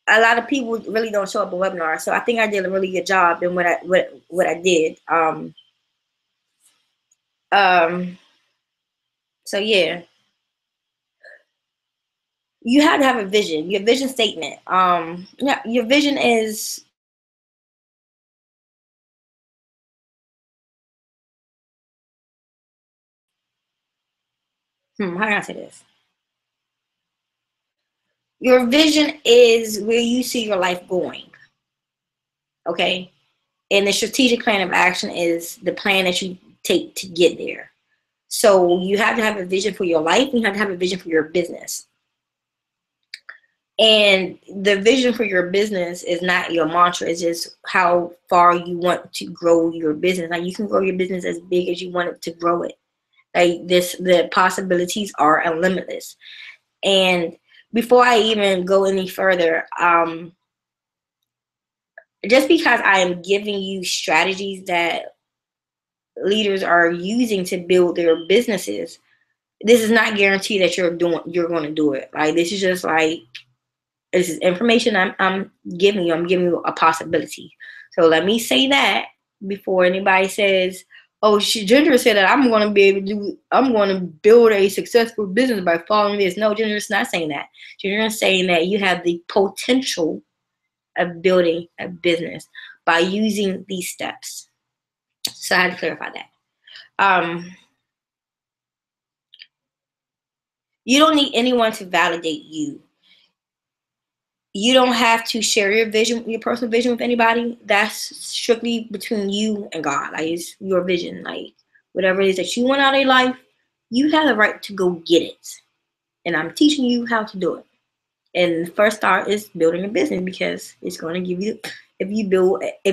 a lot of people really don't show up at webinars. So I think I did a really good job in what I did. So yeah. You have to have a vision, your vision statement. Yeah, your vision is, how can I say this? Your vision is where you see your life going. Okay? And the strategic plan of action is the plan that you take to get there. So you have to have a vision for your life, and you have to have a vision for your business. And the vision for your business is not your mantra. It's just how far you want to grow your business. Like, you can grow your business as big as you want it to grow it. Like, the possibilities are limitless. And before I even go any further, just because I am giving you strategies that leaders are using to build their businesses, this is not guaranteed that you're going to do it. Like, this is just like, this is information I'm giving you. I'm giving you a possibility. So let me say that before anybody says, oh, Ginger said that I'm going to build a successful business by following this. No, Ginger's not saying that. Ginger is saying that you have the potential of building a business by using these steps. So I had to clarify that. You don't need anyone to validate you. You don't have to share your vision, your personal vision, with anybody. That's strictly between you and God. Like, it's your vision. Like, whatever it is that you want out of your life, you have the right to go get it. And I'm teaching you how to do it. And the first start is building a business, because it's going to give you, if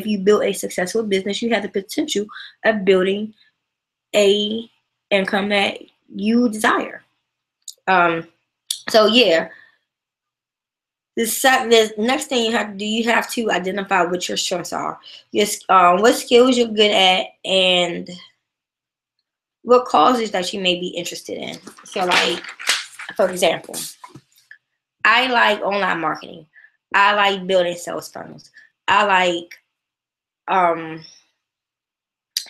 you build a successful business, you have the potential of building a income that you desire. So yeah. The next thing you have to identify what your strengths are. What skills you're good at, and what causes that you may be interested in. So, like, for example, I like online marketing. I like building sales funnels. I like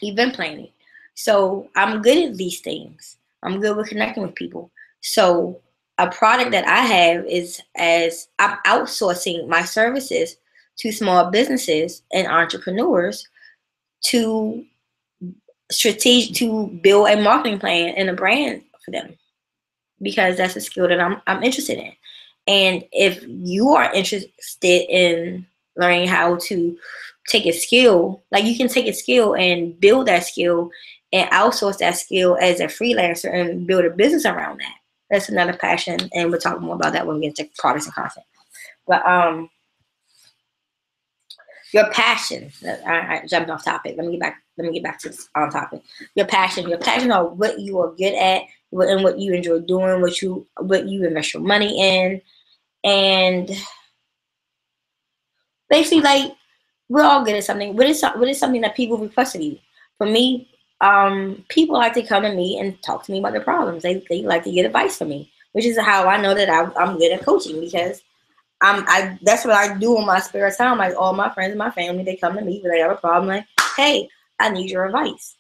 event planning. So I'm good at these things. I'm good with connecting with people. So a product that I have is, as I'm outsourcing my services to small businesses and entrepreneurs to build a marketing plan and a brand for them, because that's a skill that I'm interested in. And if you are interested in learning how to take a skill, like, you can take a skill and build that skill and outsource that skill as a freelancer and build a business around that. That's another passion, and we'll talk more about that when we get to products and content. But your passion. I jumped off topic. Let me get back to this on topic. Your passion on what you are good at, and what you enjoy doing, what you invest your money in, and basically, like, we're all good at something. What is something that people request of you? For me, people like to come to me and talk to me about their problems. They like to get advice from me, which is how I know that I'm good at coaching, because that's what I do in my spare time. Like all my friends and my family, they come to me when they have a problem. Like, hey, I need your advice.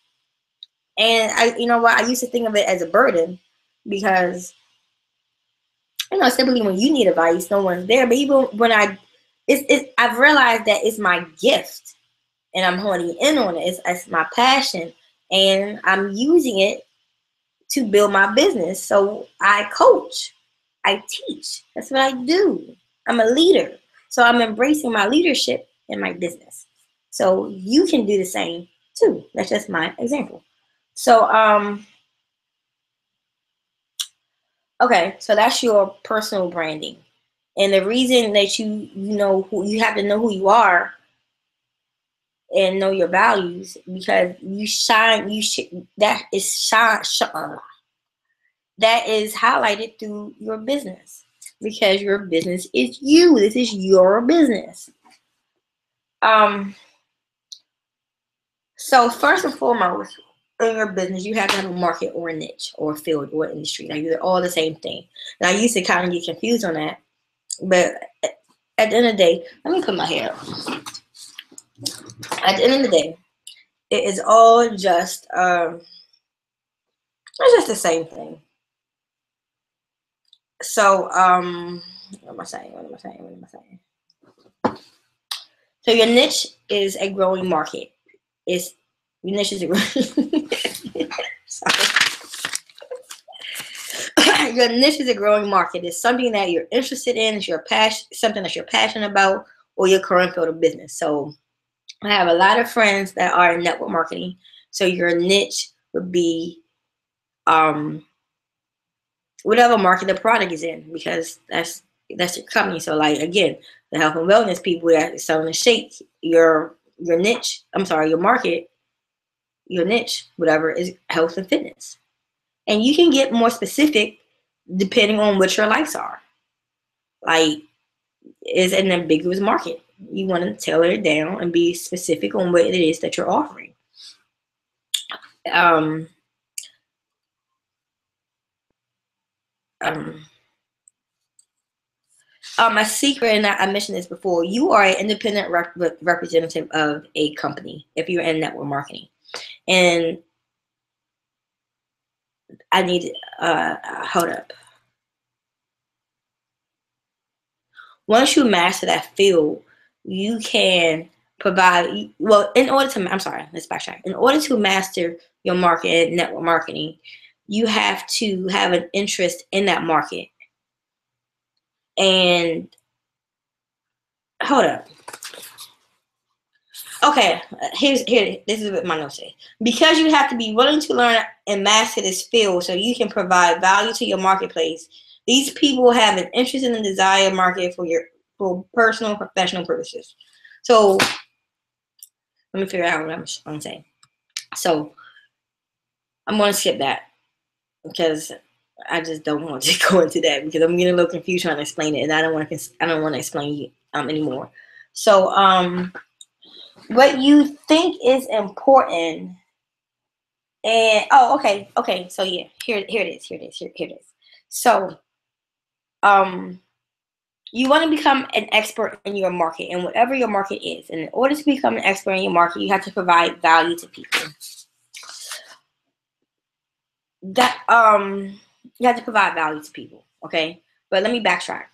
And you know what? I used to think of it as a burden because, typically when you need advice, no one's there. But even when I've realized that it's my gift, and I'm honing in on it. It's my passion, and I'm using it to build my business. So I coach, I teach. That's what I do. I'm a leader. So I'm embracing my leadership in my business. So you can do the same too. That's just my example. So okay, so that's your personal branding. And the reason that you know who you have to know who you are and know your values, because you shine, that is that is highlighted through your business, because your business is you. This is your business. So first and foremost, in your business, you have to have a market or a niche or a field or industry. Like they're all the same thing. And I used to kind of get confused on that, but at the end of the day, let me put my hair up. At the end of the day, it is all just it's just the same thing. So what am I saying? So your niche is a growing market. Your niche is a growing your niche is a growing market. It's something that you're interested in, it's your passion, something that you're passionate about, or your current field of business. So I have a lot of friends that are in network marketing. So your niche would be whatever market the product is in, because that's your company. So like again, the health and wellness people that selling the shake, your niche, I'm sorry, your market, your niche, whatever, is health and fitness. And you can get more specific depending on what your likes are. Like, it's an ambiguous market. You want to tailor it down and be specific on what it is that you're offering. A secret, and I mentioned this before, you are an independent representative of a company if you're in network marketing. And I need, hold up. Once you master that field, you can provide, well, let's backtrack. In order to master your market, network marketing, you have to have an interest in that market. And hold up. Okay, this is what my notes say. Because you have to be willing to learn and master this field so you can provide value to your marketplace. These people have an interest in the desired market for personal, professional purposes. So let me figure out what I'm saying. So I'm going to skip that because I just don't want to go into that, because I'm getting a little confused trying to explain it, and I don't want to explain anymore. So what you think is important, and okay. So yeah, here it is. So you want to become an expert in your market, and whatever your market is. And in order to become an expert in your market, you have to provide value to people. That you have to provide value to people. Okay, but let me backtrack.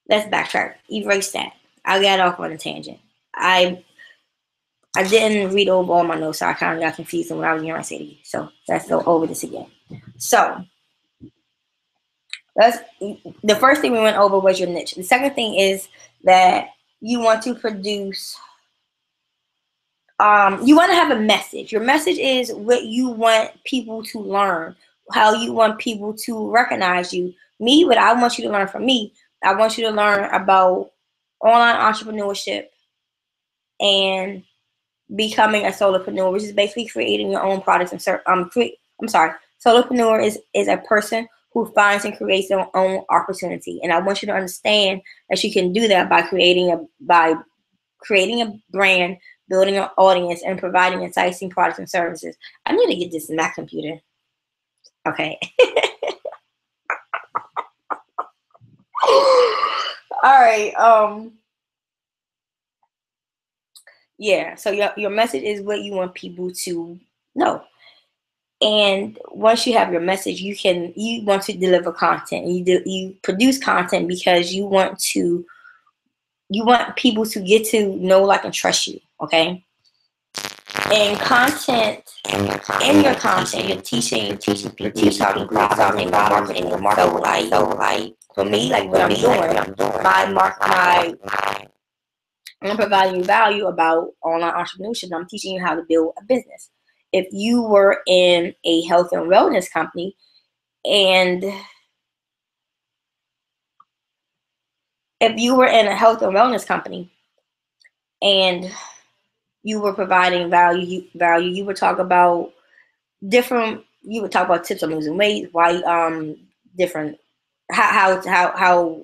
Let's backtrack. Erase that. I got off on a tangent. I didn't read over all my notes, so I kind of got confused on what I was going to say to you. So let's go over this again. So the first thing we went over was your niche. The second thing is that you want to produce. You want to have a message. Your message is what you want people to learn, how you want people to recognize you. Me, what I want you to learn from me, I want you to learn about online entrepreneurship and becoming a solopreneur, which is basically creating your own products and solopreneur is a person who finds and creates their own opportunity. And I want you to understand that you can do that by creating a brand, building an audience, and providing enticing products and services. I need to get this Mac computer. Okay. All right. Yeah. So your message is what you want people to know. And once you have your message, you want to deliver content. You produce content because you want people to get to know, like, and trust you. Okay. And content, in your content, you're teaching people, talking marketing. So like for me, like what I'm doing, I'm providing you value about online entrepreneurship. I'm teaching you how to build a business. If you were in a health and wellness company, and you were providing value, you would talk about tips on losing weight, why different how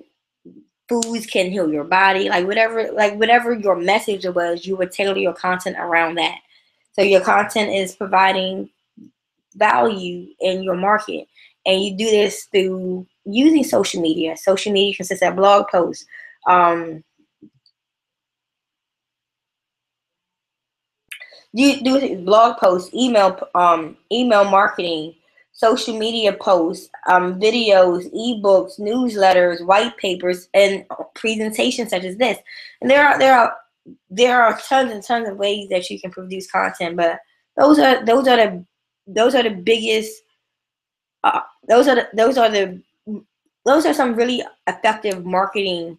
foods can heal your body, like whatever your message was, you would tailor your content around that. So your content is providing value in your market, and you do this through using social media. Social media consists of blog posts, you do blog posts, email marketing, social media posts, videos, ebooks, newsletters, white papers, and presentations such as this. And there are tons and tons of ways that you can produce content, but those are the biggest. Those are some really effective marketing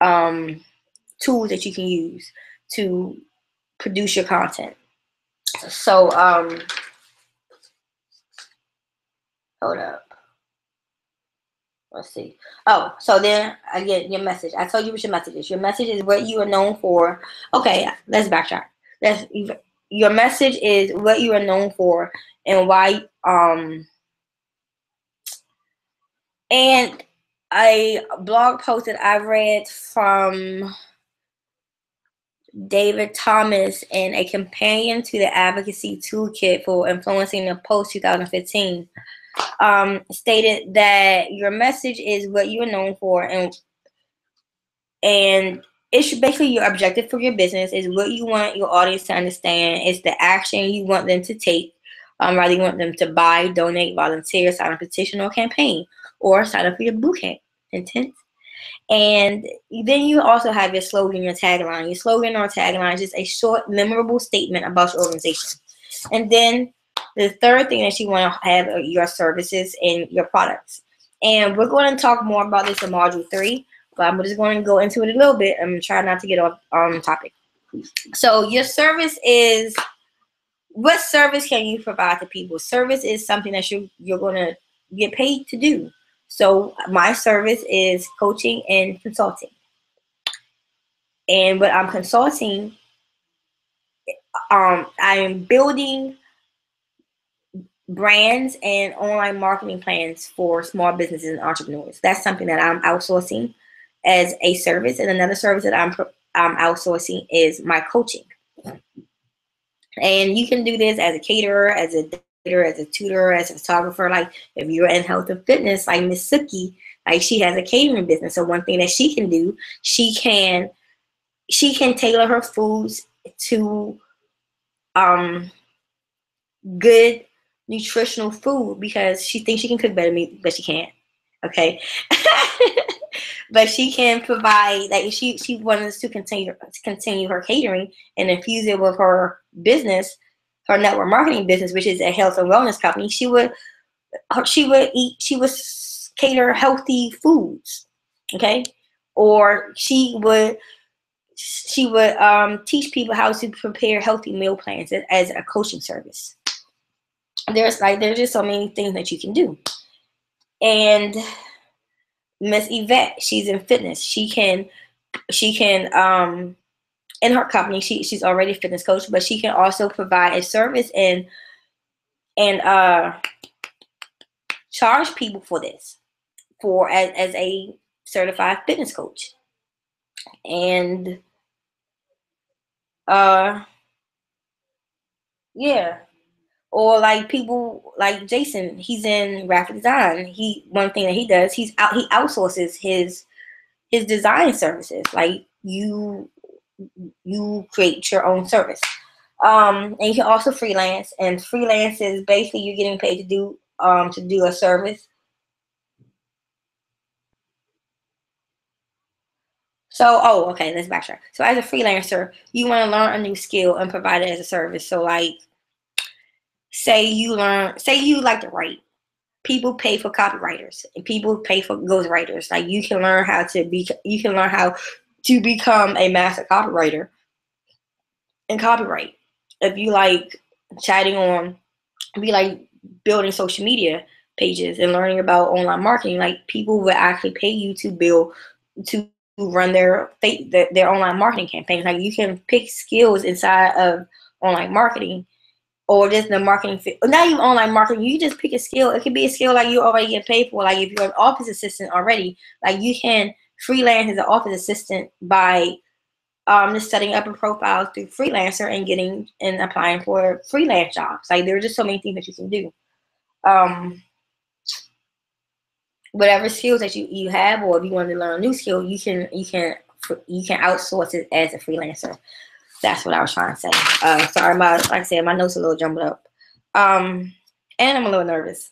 tools that you can use to produce your content. So hold up. Let's see. Oh, so then again, your message. I told you what your message is. Your message is what you are known for. Okay, let's backtrack. Your message is what you are known for and why. And a blog post that I read from David Thomas and a companion to the Advocacy Toolkit for Influencing the Post 2015 stated that your message is what you are known for, and it's basically your objective for your business is what you want your audience to understand. It's the action you want them to take. Rather, you want them to buy, donate, volunteer, sign a petition or campaign, or sign up for your bootcamp intent. And then you also have your slogan, your tagline. Your slogan or tagline is just a short, memorable statement about your organization. And then the third thing that you want to have are your services and your products. And we're going to talk more about this in Module 3, but I'm just going to go into it a little bit and try not to get off topic. So your service is, what service can you provide to people? Service is something that you're going to get paid to do. So my service is coaching and consulting. And what I'm consulting, I am building brands and online marketing plans for small businesses and entrepreneurs. That's something that I'm outsourcing as a service. And another service that I'm outsourcing is my coaching. And you can do this as a caterer, as a as a tutor, as a photographer. Like if you're in health and fitness, like Miss Suki, like she has a catering business. So one thing that she can do, she can tailor her foods to good nutritional food because she thinks she can cook better than me, but she can't. Okay. But she can provide, like she wants to continue her catering and infuse it with her business, her network marketing business, which is a health and wellness company. She would cater healthy foods, okay, or she would teach people how to prepare healthy meal plans as a coaching service. There's just so many things that you can do. And Miss Yvette, she's in fitness. She can in her company, she's already a fitness coach, but she can also provide a service and charge people for this, as a certified fitness coach. And yeah. Or like people like Jason, he's in graphic design. One thing that he does, he outsources his design services. Like you create your own service. And you can also freelance, and freelance is basically you're getting paid to do a service. So, okay, let's backtrack. So as a freelancer, you want to learn a new skill and provide it as a service. So like, say you like to write. People pay for copywriters and people pay for ghostwriters. Like you can learn how to become a master copywriter and copyright. If you like chatting on, if you like building social media pages and learning about online marketing, like people will actually pay you to run their online marketing campaigns. Like you can pick skills inside of online marketing or just the marketing fit. Not even online marketing. You just pick a skill. It could be a skill like you already get paid for. Like if you're an office assistant already, like you can freelance as an office assistant by just setting up a profile through Freelancer and getting and applying for freelance jobs. Like there are just so many things that you can do. Whatever skills that you have, or if you want to learn a new skill, you can outsource it as a freelancer. That's what I was trying to say. Sorry, like I said, my notes are a little jumbled up. And I'm a little nervous.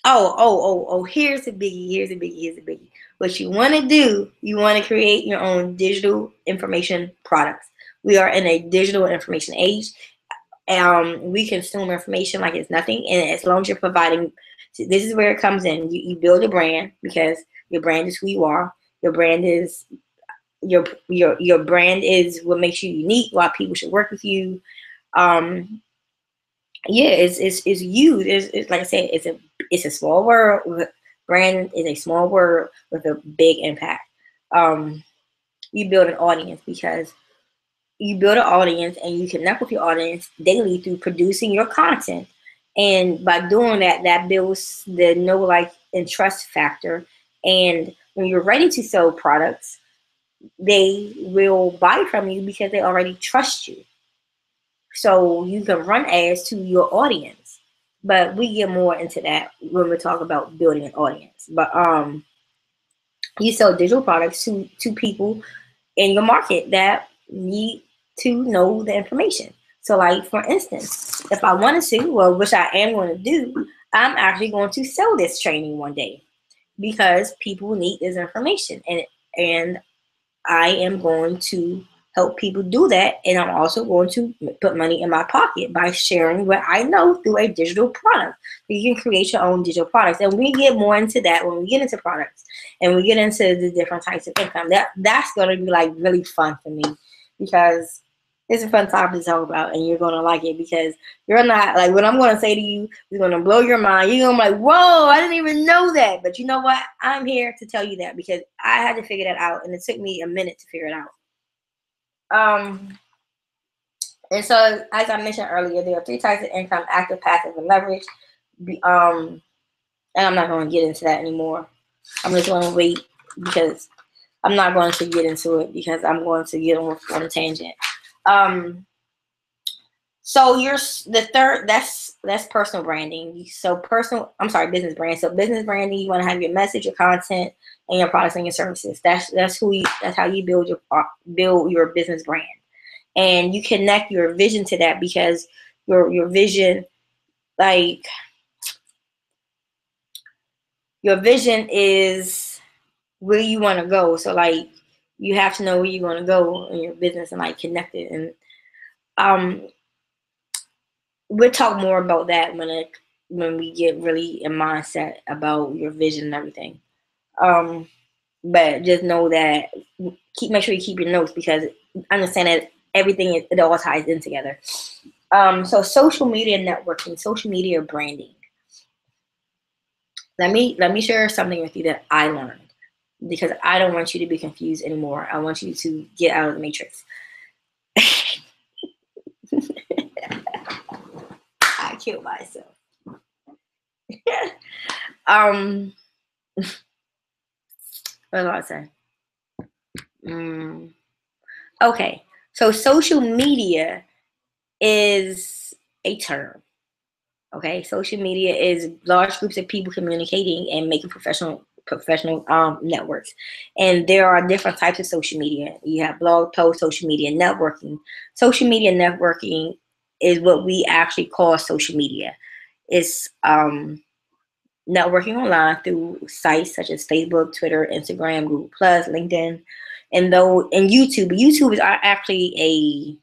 Here's a biggie. What you want to do, you want to create your own digital information products. We are in a digital information age. We consume information like it's nothing, and as long as you're providing, this is where it comes in. You build a brand because your brand is who you are. Your brand is your brand is what makes you unique. Why people should work with you. It's you. It's like I said, it's a small world. Brand is a small word with a big impact. You build an audience because you build an audience and you connect with your audience daily through producing your content. And by doing that, that builds the know, like, and trust factor. And when you're ready to sell products, they will buy from you because they already trust you. So you can run ads to your audience. But we get more into that when we talk about building an audience. But you sell digital products to people in your market that need to know the information. So like, for instance, if I wanted to, well, which I am going to do, I'm actually going to sell this training one day because people need this information, and I am going to help people do that, and I'm also going to put money in my pocket by sharing what I know through a digital product. You can create your own digital products, and we get more into that when we get into products and we get into the different types of income. That's going to be like really fun for me because it's a fun topic to talk about, and you're going to like it because you're not like, what I'm going to say to you is going to blow your mind. You're going to be like, whoa, I didn't even know that. But you know what? I'm here to tell you that because I had to figure that out, and it took me a minute to figure it out. And so, as I mentioned earlier, there are 3 types of income: active, passive, and leverage. And I'm not going to get into that anymore. I'm just going to wait because I'm not going to get into it because I'm going to get on a tangent. So the third, that's personal branding. So business brand. So business branding, you want to have your message, your content, and your products and your services. That's how you build your business brand. And you connect your vision to that because your vision, like, your vision is where you want to go. So like, you have to know where you're going to go in your business and like connect it. And we'll talk more about that when we get really in mindset about your vision and everything. But just know that make sure you keep your notes because understand that everything it all ties in together. So social media networking, social media branding. Let me share something with you that I learned because I don't want you to be confused anymore. I want you to get out of the matrix. I killed myself. What was I saying? Okay. So social media is a term. Okay, social media is large groups of people communicating and making professional networks. And there are different types of social media. You have blog posts, social media networking. Social media networking is what we actually call social media. It's networking online through sites such as Facebook, Twitter, Instagram, Google Plus, LinkedIn, and YouTube. YouTube is actually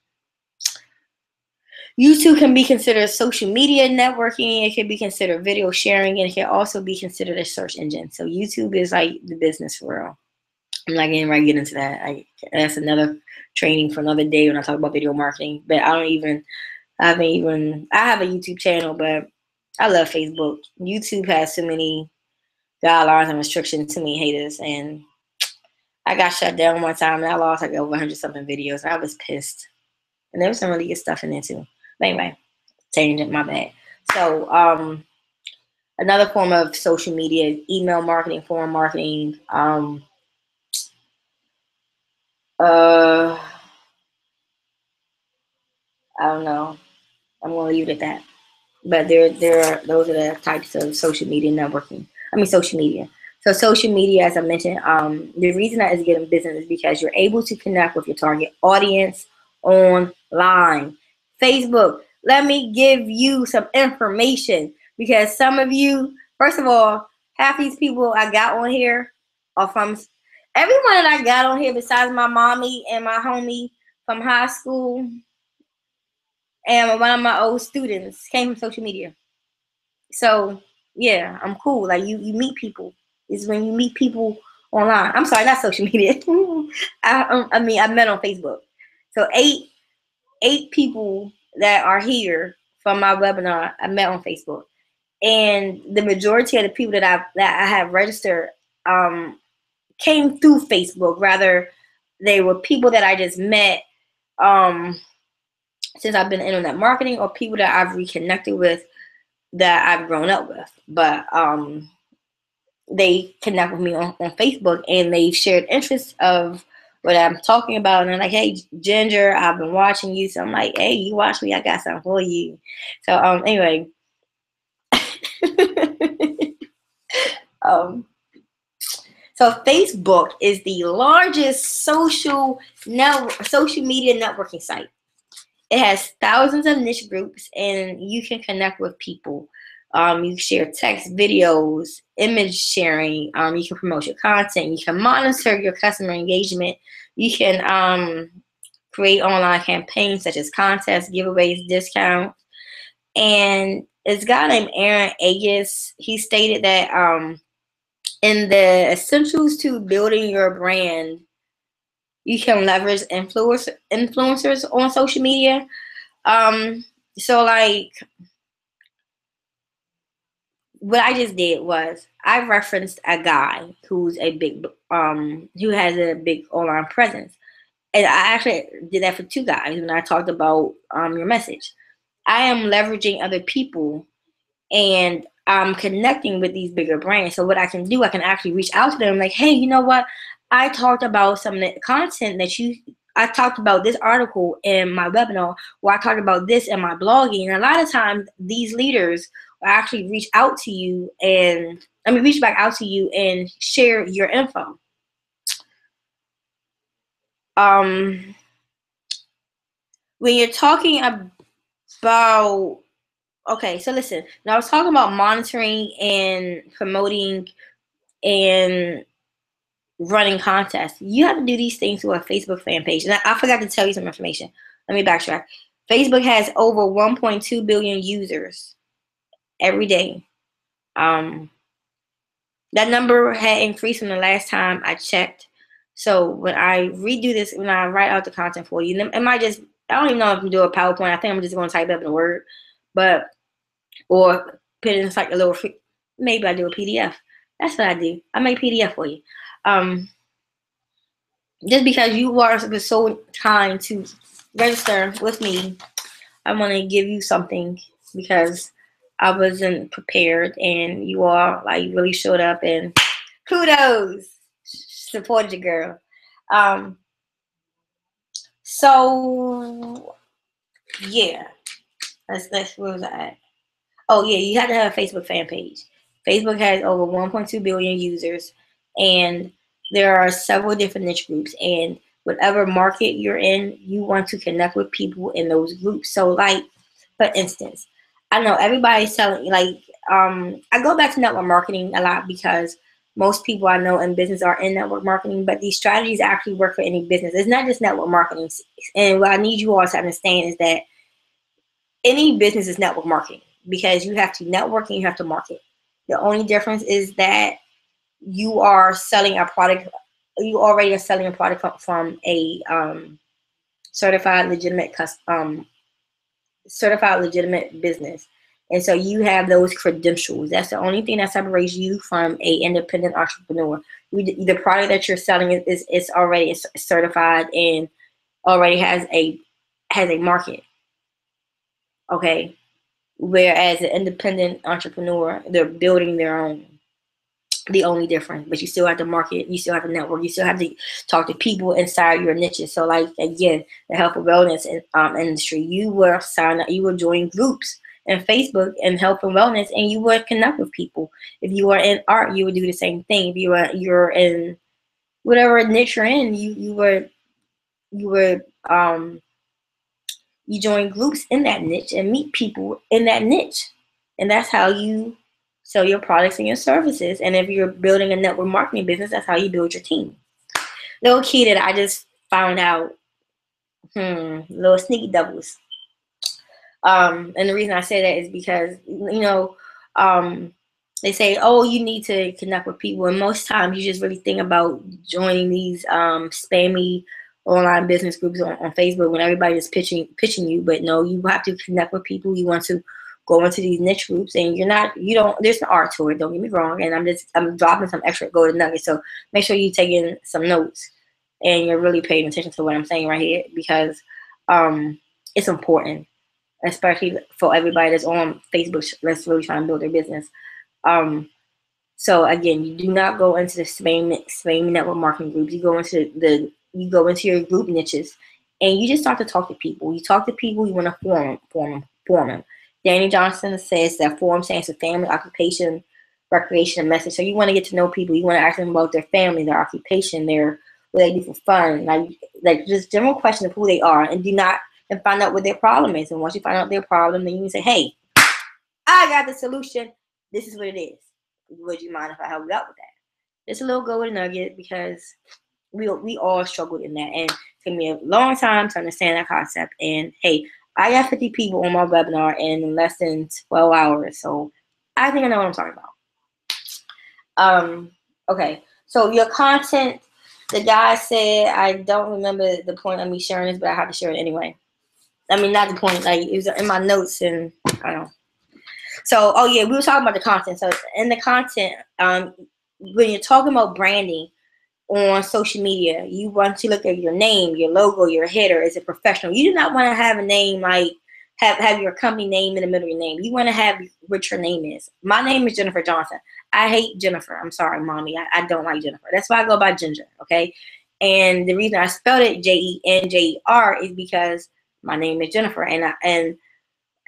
YouTube can be considered social media networking. It can be considered video sharing, and it can also be considered a search engine. So YouTube is like the business for real. I'm not getting right get into that. That's another training for another day when I talk about video marketing. But I have a YouTube channel, but I love Facebook. YouTube has so many guidelines and restrictions, too many haters, and I got shut down one time and I lost like over 100 something videos. I was pissed, and there was some really good stuff in there too. But anyway, tangent, my bad. So another form of social media is email marketing, forum marketing. I don't know. I'm gonna leave it at that. But those are the types of social media networking. Social media. So social media, as I mentioned, the reason that is getting business is because you're able to connect with your target audience online. Facebook, let me give you some information because some of you, first of all, half these people I got on here are from everyone that I got on here besides my mommy and my homie from high school and one of my old students came from social media. So yeah, I'm cool. Like you meet people. It's when you meet people online. I'm sorry, not social media. I met on Facebook. So eight people that are here from my webinar I met on Facebook, and the majority of the people that I have registered came through Facebook. Rather, they were people that I just met since I've been in internet marketing, or people that I've reconnected with that I've grown up with. But they connect with me on Facebook, and they've shared interests of what I'm talking about. And they're like, hey, Ginger, I've been watching you. So I'm like, hey, you watch me, I got something for you. So anyway. So Facebook is the largest social media networking site. It has thousands of niche groups, and you can connect with people. You share text, videos, image sharing. You can promote your content. You can monitor your customer engagement. You can create online campaigns such as contests, giveaways, discounts. And this guy named Aaron Aegis, he stated that in the essentials to building your brand, you can leverage influencers on social media. So like what I just did was I referenced a guy who has a big online presence. And I actually did that for two guys when I talked about your message. I am leveraging other people and I'm connecting with these bigger brands. So what I can do, I can actually reach out to them like, hey, you know what? I talked about some of the content I talked about this article in my webinar, or I talked about this in my blogging. And a lot of times these leaders will actually reach back out to you and share your info. When you're talking about, okay, so listen, now I was talking about monitoring and promoting and running contests. You have to do these things to a Facebook fan page. And I forgot to tell you some information. Let me backtrack. Facebook has over 1.2 billion users every day. That number had increased from the last time I checked. So when I redo this, when I write out the content for you, it might just, I don't even know if I'm do a PowerPoint. I think I'm just going to type it up in a Word, or put it in like a little, maybe I do a PDF. That's what I do. I make PDF for you. Just because you are so kind to register with me, I want to give you something because I wasn't prepared, and you all like really showed up, and kudos, supported your girl. So yeah, let's where was I at? Oh yeah, you have to have a Facebook fan page. Facebook has over 1.2 billion users, and there are several different niche groups. And whatever market you're in, you want to connect with people in those groups. So, like for instance, I know everybody's selling. Like, I go back to network marketing a lot because most people I know in business are in network marketing, but these strategies actually work for any business. It's not just network marketing. And what I need you all to understand is that any business is network marketing because you have to network and you have to market. The only difference is that you are selling a product. You already are selling a product from a certified legitimate business, and so you have those credentials. That's the only thing that separates you from a independent entrepreneur. The product that you're selling is already certified and already has a market. Okay. Whereas an independent entrepreneur, they're building their own. The only difference, but you still have to market, you still have to network, you still have to talk to people inside your niches. So, like again, the health and wellness industry, you were join groups in Facebook and health and wellness, and you would connect with people. If you were in art, you would do the same thing. If you're in whatever niche you're in, you join groups in that niche and meet people in that niche. And that's how you sell your products and your services. And if you're building a network marketing business, that's how you build your team. Little key that I just found out, little sneaky devils. And the reason I say that is because, they say, oh, you need to connect with people. And most times you just really think about joining these spammy online business groups on Facebook when everybody is pitching you. But no, you have to connect with people. You want to go into these niche groups, and there's an art to it. Don't get me wrong. And I'm dropping some extra golden nuggets. So make sure you're taking some notes and you're really paying attention to what I'm saying right here, because it's important, especially for everybody that's on Facebook that's really trying to build their business. So again, you do not go into the spam network marketing groups. You go into your group niches, and you just start to talk to people. You talk to people. You want to form them. Danny Johnson says that form stands for family, occupation, recreation, and message. So you want to get to know people. You want to ask them about their family, their occupation, what they do for fun, like just general question of who they are, and find out what their problem is. And once you find out their problem, then you can say, hey, I got the solution. This is what it is. Would you mind if I help you out with that? Just a little golden nugget, because we all struggled in that, and it took me a long time to understand that concept. And hey, I got 50 people on my webinar in less than 12 hours, so I think I know what I'm talking about. Okay, so your content, the guy said, I don't remember the point of me sharing this, but I have to share it anyway. I mean, not the point, like it was in my notes, and I don't know. So, oh yeah, we were talking about the content. So in the content, when you're talking about branding on social media, you want to look at your name, your logo, your header. Is it professional? You do not want to have a name like have your company name in the middle of your name. You want to have what your name is. My name is Jennifer Johnson. I hate Jennifer. I'm sorry, mommy. I don't like Jennifer. That's why I go by Ginger. Okay. And the reason I spelled it Jenjer is because my name is Jennifer, and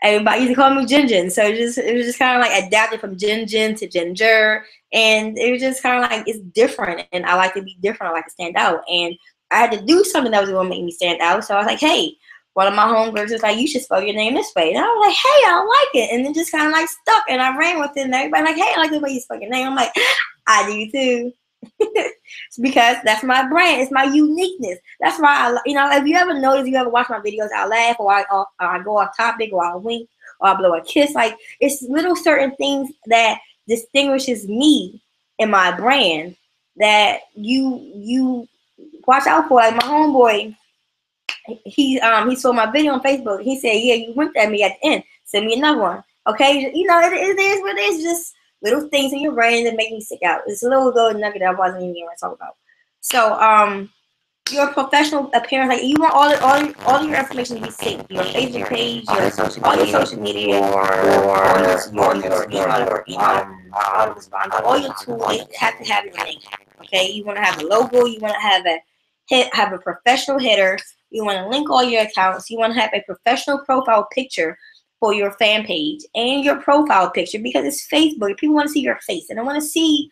everybody used to call me Jinjin. So it was just kind of like adapted from Jinjin to Ginger. And it was just kind of like, it's different. And I like to be different. I like to stand out. And I had to do something that was going to make me stand out. So I was like, hey, one of my homegirls was like, you should spell your name this way. And I was like, hey, I like it. And it just kind of like stuck. And I ran with it. And everybody like, hey, I like the way you spell your name. I'm like, I do too. It's because that's my brand. It's my uniqueness. That's why if you ever notice, you ever watch my videos, I laugh, or I go off topic, or I wink, or I blow a kiss. Like, it's little certain things that distinguishes me and my brand that you watch out for. Like my homeboy, he saw my video on Facebook. He said, yeah, you winked at me at the end. Send me another one. Okay, it is what it is. Just little things in your brain that make me stick out. It's a little golden nugget that I wasn't even going to talk about. So, your professional appearance, like you want all your information to be safe. Your Facebook page, all your social media, all your tools have to have your name. Okay, you want to have a logo. You want to have a professional header. You want to link all your accounts. You want to have a professional profile picture for your fan page and your profile picture, because it's Facebook. People want to see your face, and they want to see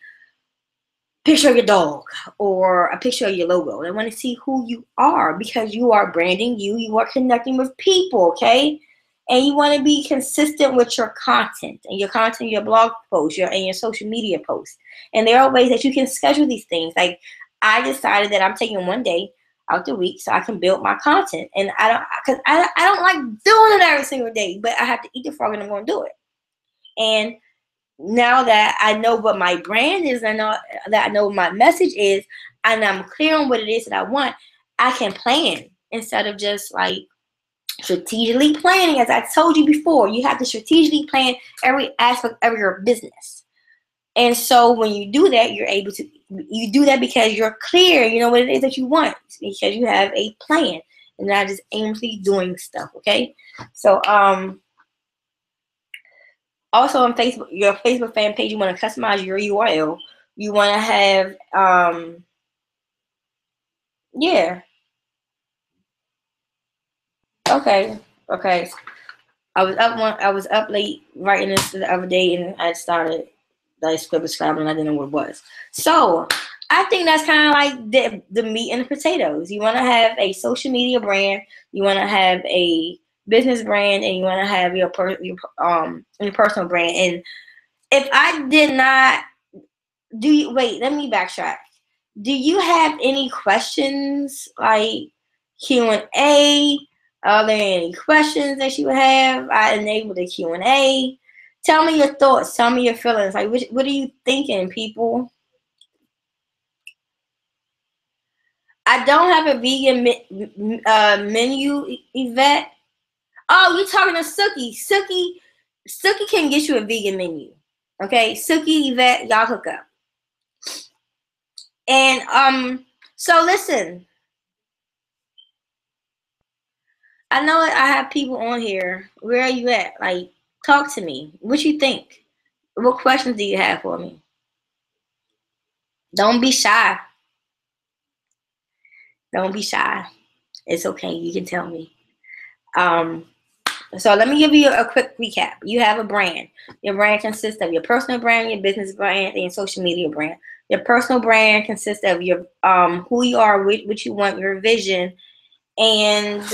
a picture of your dog or a picture of your logo. They want to see who you are, because you are branding you. You are connecting with people, okay? And you want to be consistent with your content, your blog posts, and your social media posts. And there are ways that you can schedule these things. Like, I decided that I'm taking one day out the week so I can build my content. And because I don't like doing it every single day, but I have to eat the frog and I'm going to do it. And now that I know what my brand is, I know what my message is, and I'm clear on what it is that I want, I can plan instead of just like strategically planning. As I told you before, you have to strategically plan every aspect of your business. And so when you do that, you do that because you're clear, you know what it is that you want, because you have a plan and not just aimlessly doing stuff, okay? So also on Facebook, your Facebook fan page, you want to customize your URL. You want to have okay. I was up late writing this the other day, and I started like scrabbling. I didn't know what it was. So I think that's kind of like the meat and the potatoes. You want to have a social media brand, you want to have a business brand, and you want to have your personal brand. And if I did not let me backtrack. Do you have any questions, like Q&A? Are there any questions that you have? I enabled the Q&A. Tell me your thoughts. Tell me your feelings. Like, what are you thinking, people? I don't have a vegan menu, Yvette. Oh, you're talking to Suki. Suki can get you a vegan menu. Okay, Suki, Yvette, y'all hook up. And so listen. I know I have people on here. Where are you at? Like, talk to me. What you think? What questions do you have for me? Don't be shy. Don't be shy. It's okay. You can tell me. So let me give you a quick recap. You have a brand. Your brand consists of your personal brand, your business brand, and your social media brand. Your personal brand consists of your who you are, what you want, your vision, and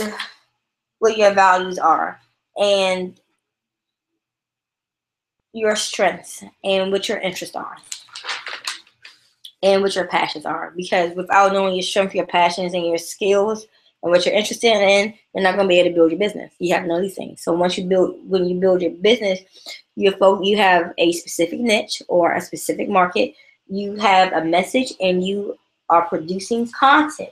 what your values are, and your strengths, and what your interests are, and what your passions are. Because without knowing your strengths, your passions, and your skills, and what you're interested in, you're not going to be able to build your business. You have to know these things. So when you build your business, you have a specific niche or a specific market. You have a message, and you are producing content.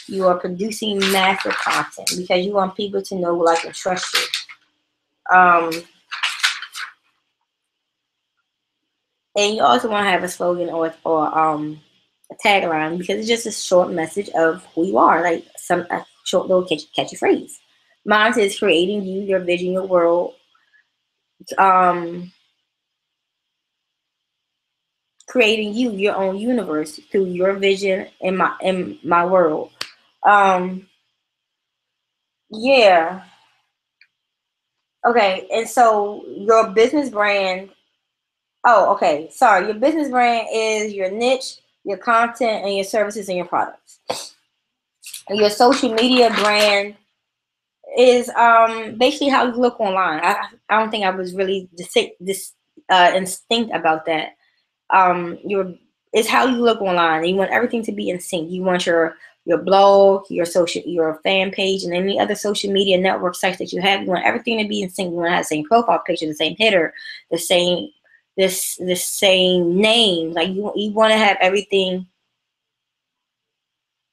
You are producing massive content because you want people to know, like, and trust you. And you also want to have a slogan or a tagline, because it's just a short message of who you are, like a short little catchy phrase. Mine is creating you, your vision, your world. Creating you, your own universe through your vision in my world. Yeah. Okay, and so your business brand. Oh, okay. Sorry. Your business brand is your niche, your content, and your services and your products. And your social media brand is basically how you look online. I don't think I was really instinct about that. It's how you look online. You want everything to be in sync. You want your blog, your fan page, and any other social media network sites that you have. You want everything to be in sync. You want to have the same profile picture, the same header, the same name. Like, you want to have everything.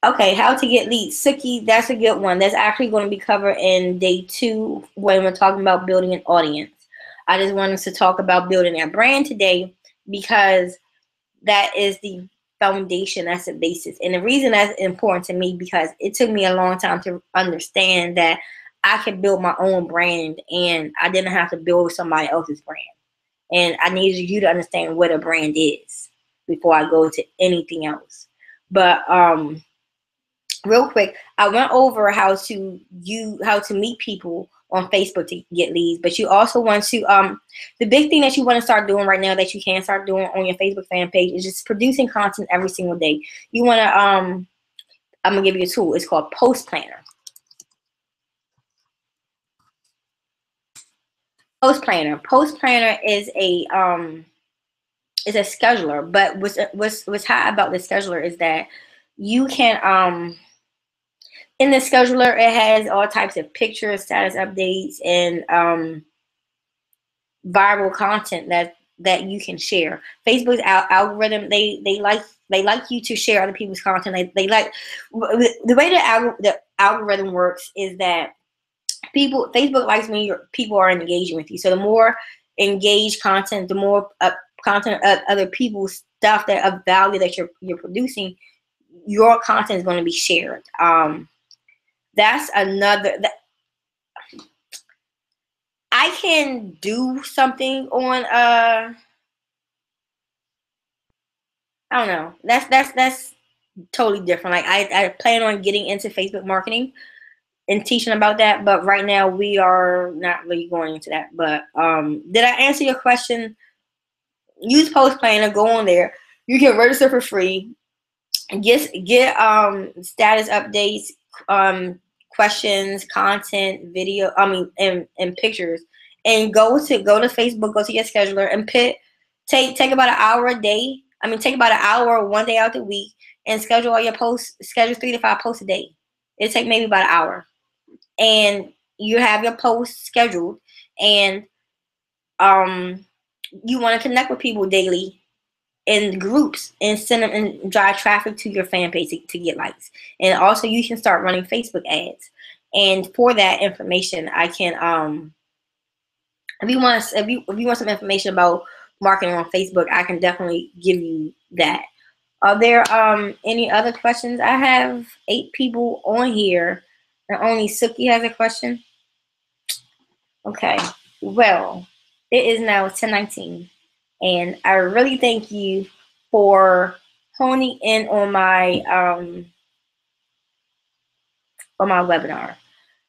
Okay, how to get leads. Suki, that's a good one. That's actually going to be covered in day 2 when we're talking about building an audience. I just wanted to talk about building a brand today because that is the foundation. That's the basis. And the reason that's important to me, because it took me a long time to understand that I could build my own brand and I didn't have to build somebody else's brand. And I needed you to understand what a brand is before I go to anything else. But real quick, I went over how to meet people on Facebook to get leads, but you also want to the big thing that you want to start doing right now that you can start doing on your Facebook fan page is just producing content every single day. You want to I'm gonna give you a tool. It's called Post Planner. Post Planner is a scheduler, but what's hot about the scheduler is that you can in the scheduler, it has all types of pictures, status updates, and viral content that you can share. Facebook's algorithm, they like you to share other people's content. They like the way the algorithm works is that Facebook likes when people are engaging with you. So the more engaged content, the more content of other people's stuff that of value that you're producing, your content is going to be shared. That's another. I can do something on I don't know. That's totally different. Like I plan on getting into Facebook marketing and teaching about that, but right now we are not really going into that. But did I answer your question? Use Post Planner, go on there. You can register for free. Get status updates, questions, content, video, and pictures, and go to Facebook, go to your scheduler, and take about an hour a day. Take about an hour one day out the week, and schedule all your posts. Schedule 3 to 5 posts a day. It take maybe about an hour, and you have your posts scheduled, and you want to connect with people daily in groups and send them and drive traffic to your fan page to get likes. And also you can start running Facebook ads. And for that information, I can if you want some information about marketing on Facebook, I can definitely give you that. Are there any other questions? I have 8 people on here and only Suki has a question. Okay. Well, it is now 10:19. And I really thank you for honing in on my webinar.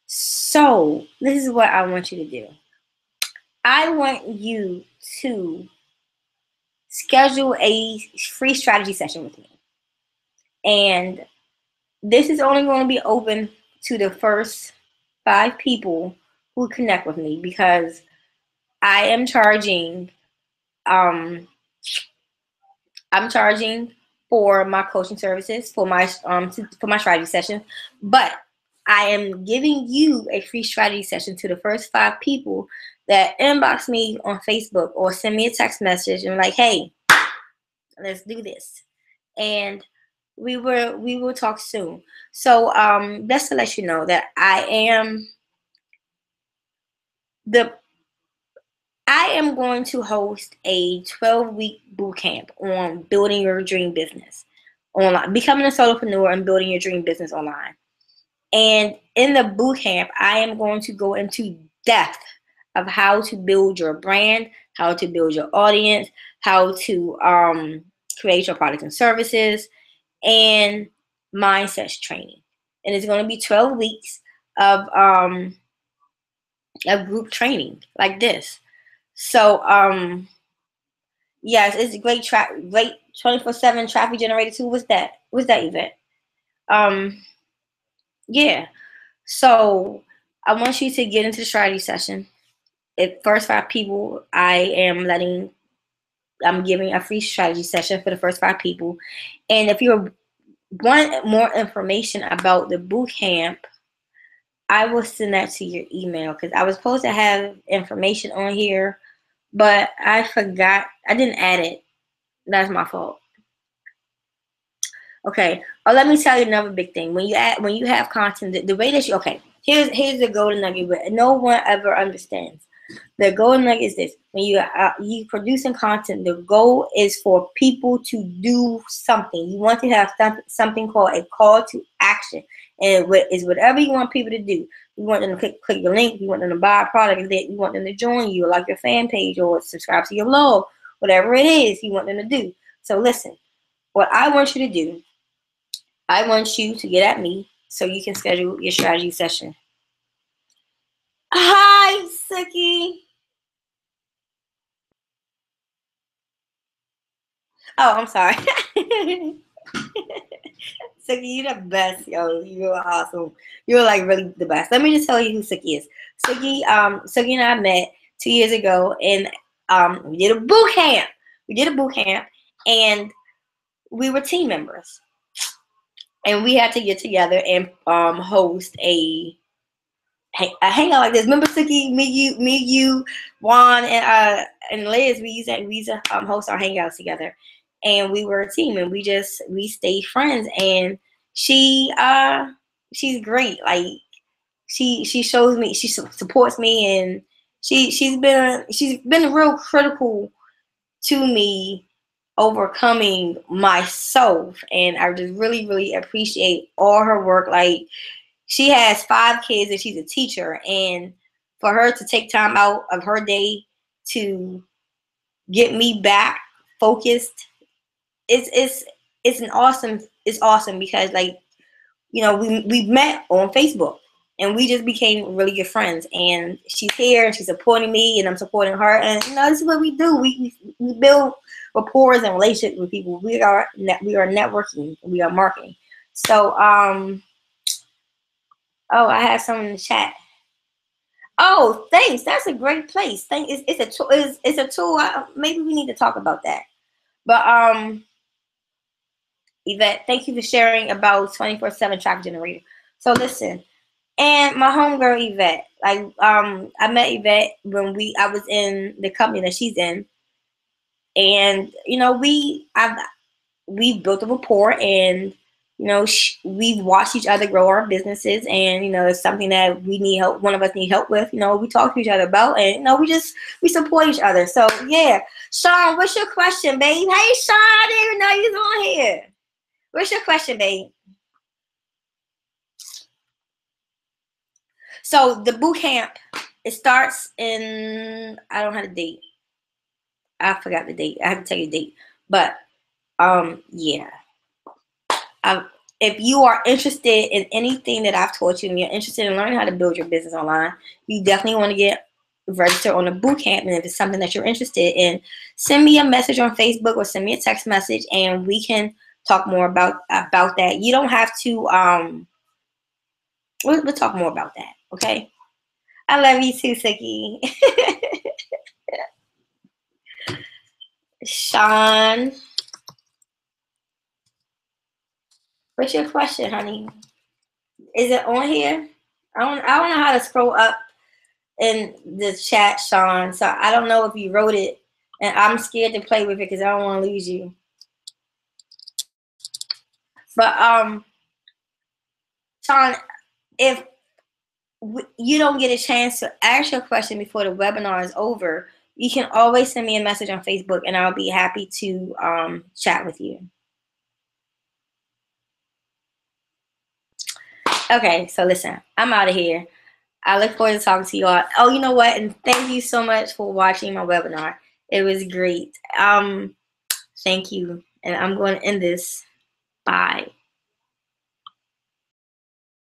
So this is what I want you to do. I want you to schedule a free strategy session with me. And this is only going to be open to the first 5 people who connect with me, because I am charging for my coaching services, for my strategy session, but I am giving you a free strategy session to the first 5 people that inbox me on Facebook or send me a text message and like, hey, let's do this, and we will talk soon. So just to let you know that I am going to host a 12-week boot camp on building your dream business online, becoming a solopreneur and building your dream business online. And in the boot camp, I am going to go into depth of how to build your brand, how to build your audience, how to create your products and services, and mindset training. And it's going to be 12 weeks of group training like this. So yes, it's a great 24/7 traffic generator tool. What's that event? Yeah. So I want you to get into the strategy session. At first 5 people, I'm giving a free strategy session for the first 5 people. And if you want more information about the boot camp, I will send that to your email, because I was supposed to have information on here, but I forgot. I didn't add it. That's my fault. Okay. Oh, let me tell you another big thing. When you have content, the way that here's the golden nugget, but no one ever understands. The golden nugget is this: when you producing content, the goal is for people to do something. You want to have something called a call to action, and it's whatever you want people to do. You want them to click your link. You want them to buy a product. You want them to join you, like your fan page, or subscribe to your blog. Whatever it is you want them to do. So listen, what I want you to do I want you to get at me so you can schedule your strategy session. Hi, Suki. Oh, I'm sorry. Suki, you're the best, yo. You're awesome. You're like really the best. Let me just tell you who Suki is. Suki and I met 2 years ago, and we did a boot camp. And we were team members, and we had to get together and host a hangout like this. Remember, Suki, me, you, Juan, and Liz. We used to host our hangouts together, and we were a team, and we stayed friends. And she's great. Like she shows me, she supports me, and she's been real critical to me overcoming myself, and I just really, really appreciate all her work. Like, she has 5 kids and she's a teacher, and for her to take time out of her day to get me back focused, it's awesome because, like, you know, we met on Facebook and we just became really good friends, and she's here and she's supporting me and I'm supporting her, and you know, this is what we do. We build rapport and relationships with people. We are networking, we are marketing. So oh, I have someone in the chat. Oh, thanks. That's a great place. It's a tool. It's a tool. Maybe we need to talk about that. But Yvette, thank you for sharing about 24/7 traffic generator. So listen, and my homegirl Yvette, like I met Yvette when I was in the company that she's in, and you know we built a rapport, and you know we've watched each other grow our businesses, and you know it's something that we need help, one of us need help with, you know, we talk to each other about, and you know we support each other. So yeah, Sean, what's your question, babe? Hey Sean, I didn't even know you was on here. What's your question, babe? So the boot camp, it starts in, I don't have the date, I forgot the date, I have to tell you the date, but yeah, if you are interested in anything that I've taught you and you're interested in learning how to build your business online, you definitely want to get registered on the boot camp. And if it's something that you're interested in, send me a message on Facebook or send me a text message, and we can talk more about that. You don't have to. We'll talk more about that. Okay. I love you too, Siki. Sean, what's your question, honey? Is it on here? I don't know how to scroll up in the chat, Sean. So I don't know if you wrote it, and I'm scared to play with it because I don't want to lose you. But Sean, if you don't get a chance to ask your question before the webinar is over, you can always send me a message on Facebook, and I'll be happy to chat with you. Okay, so listen, I'm out of here. I look forward to talking to you all. Oh, you know what? And thank you so much for watching my webinar. It was great. Thank you. And I'm going to end this. Bye.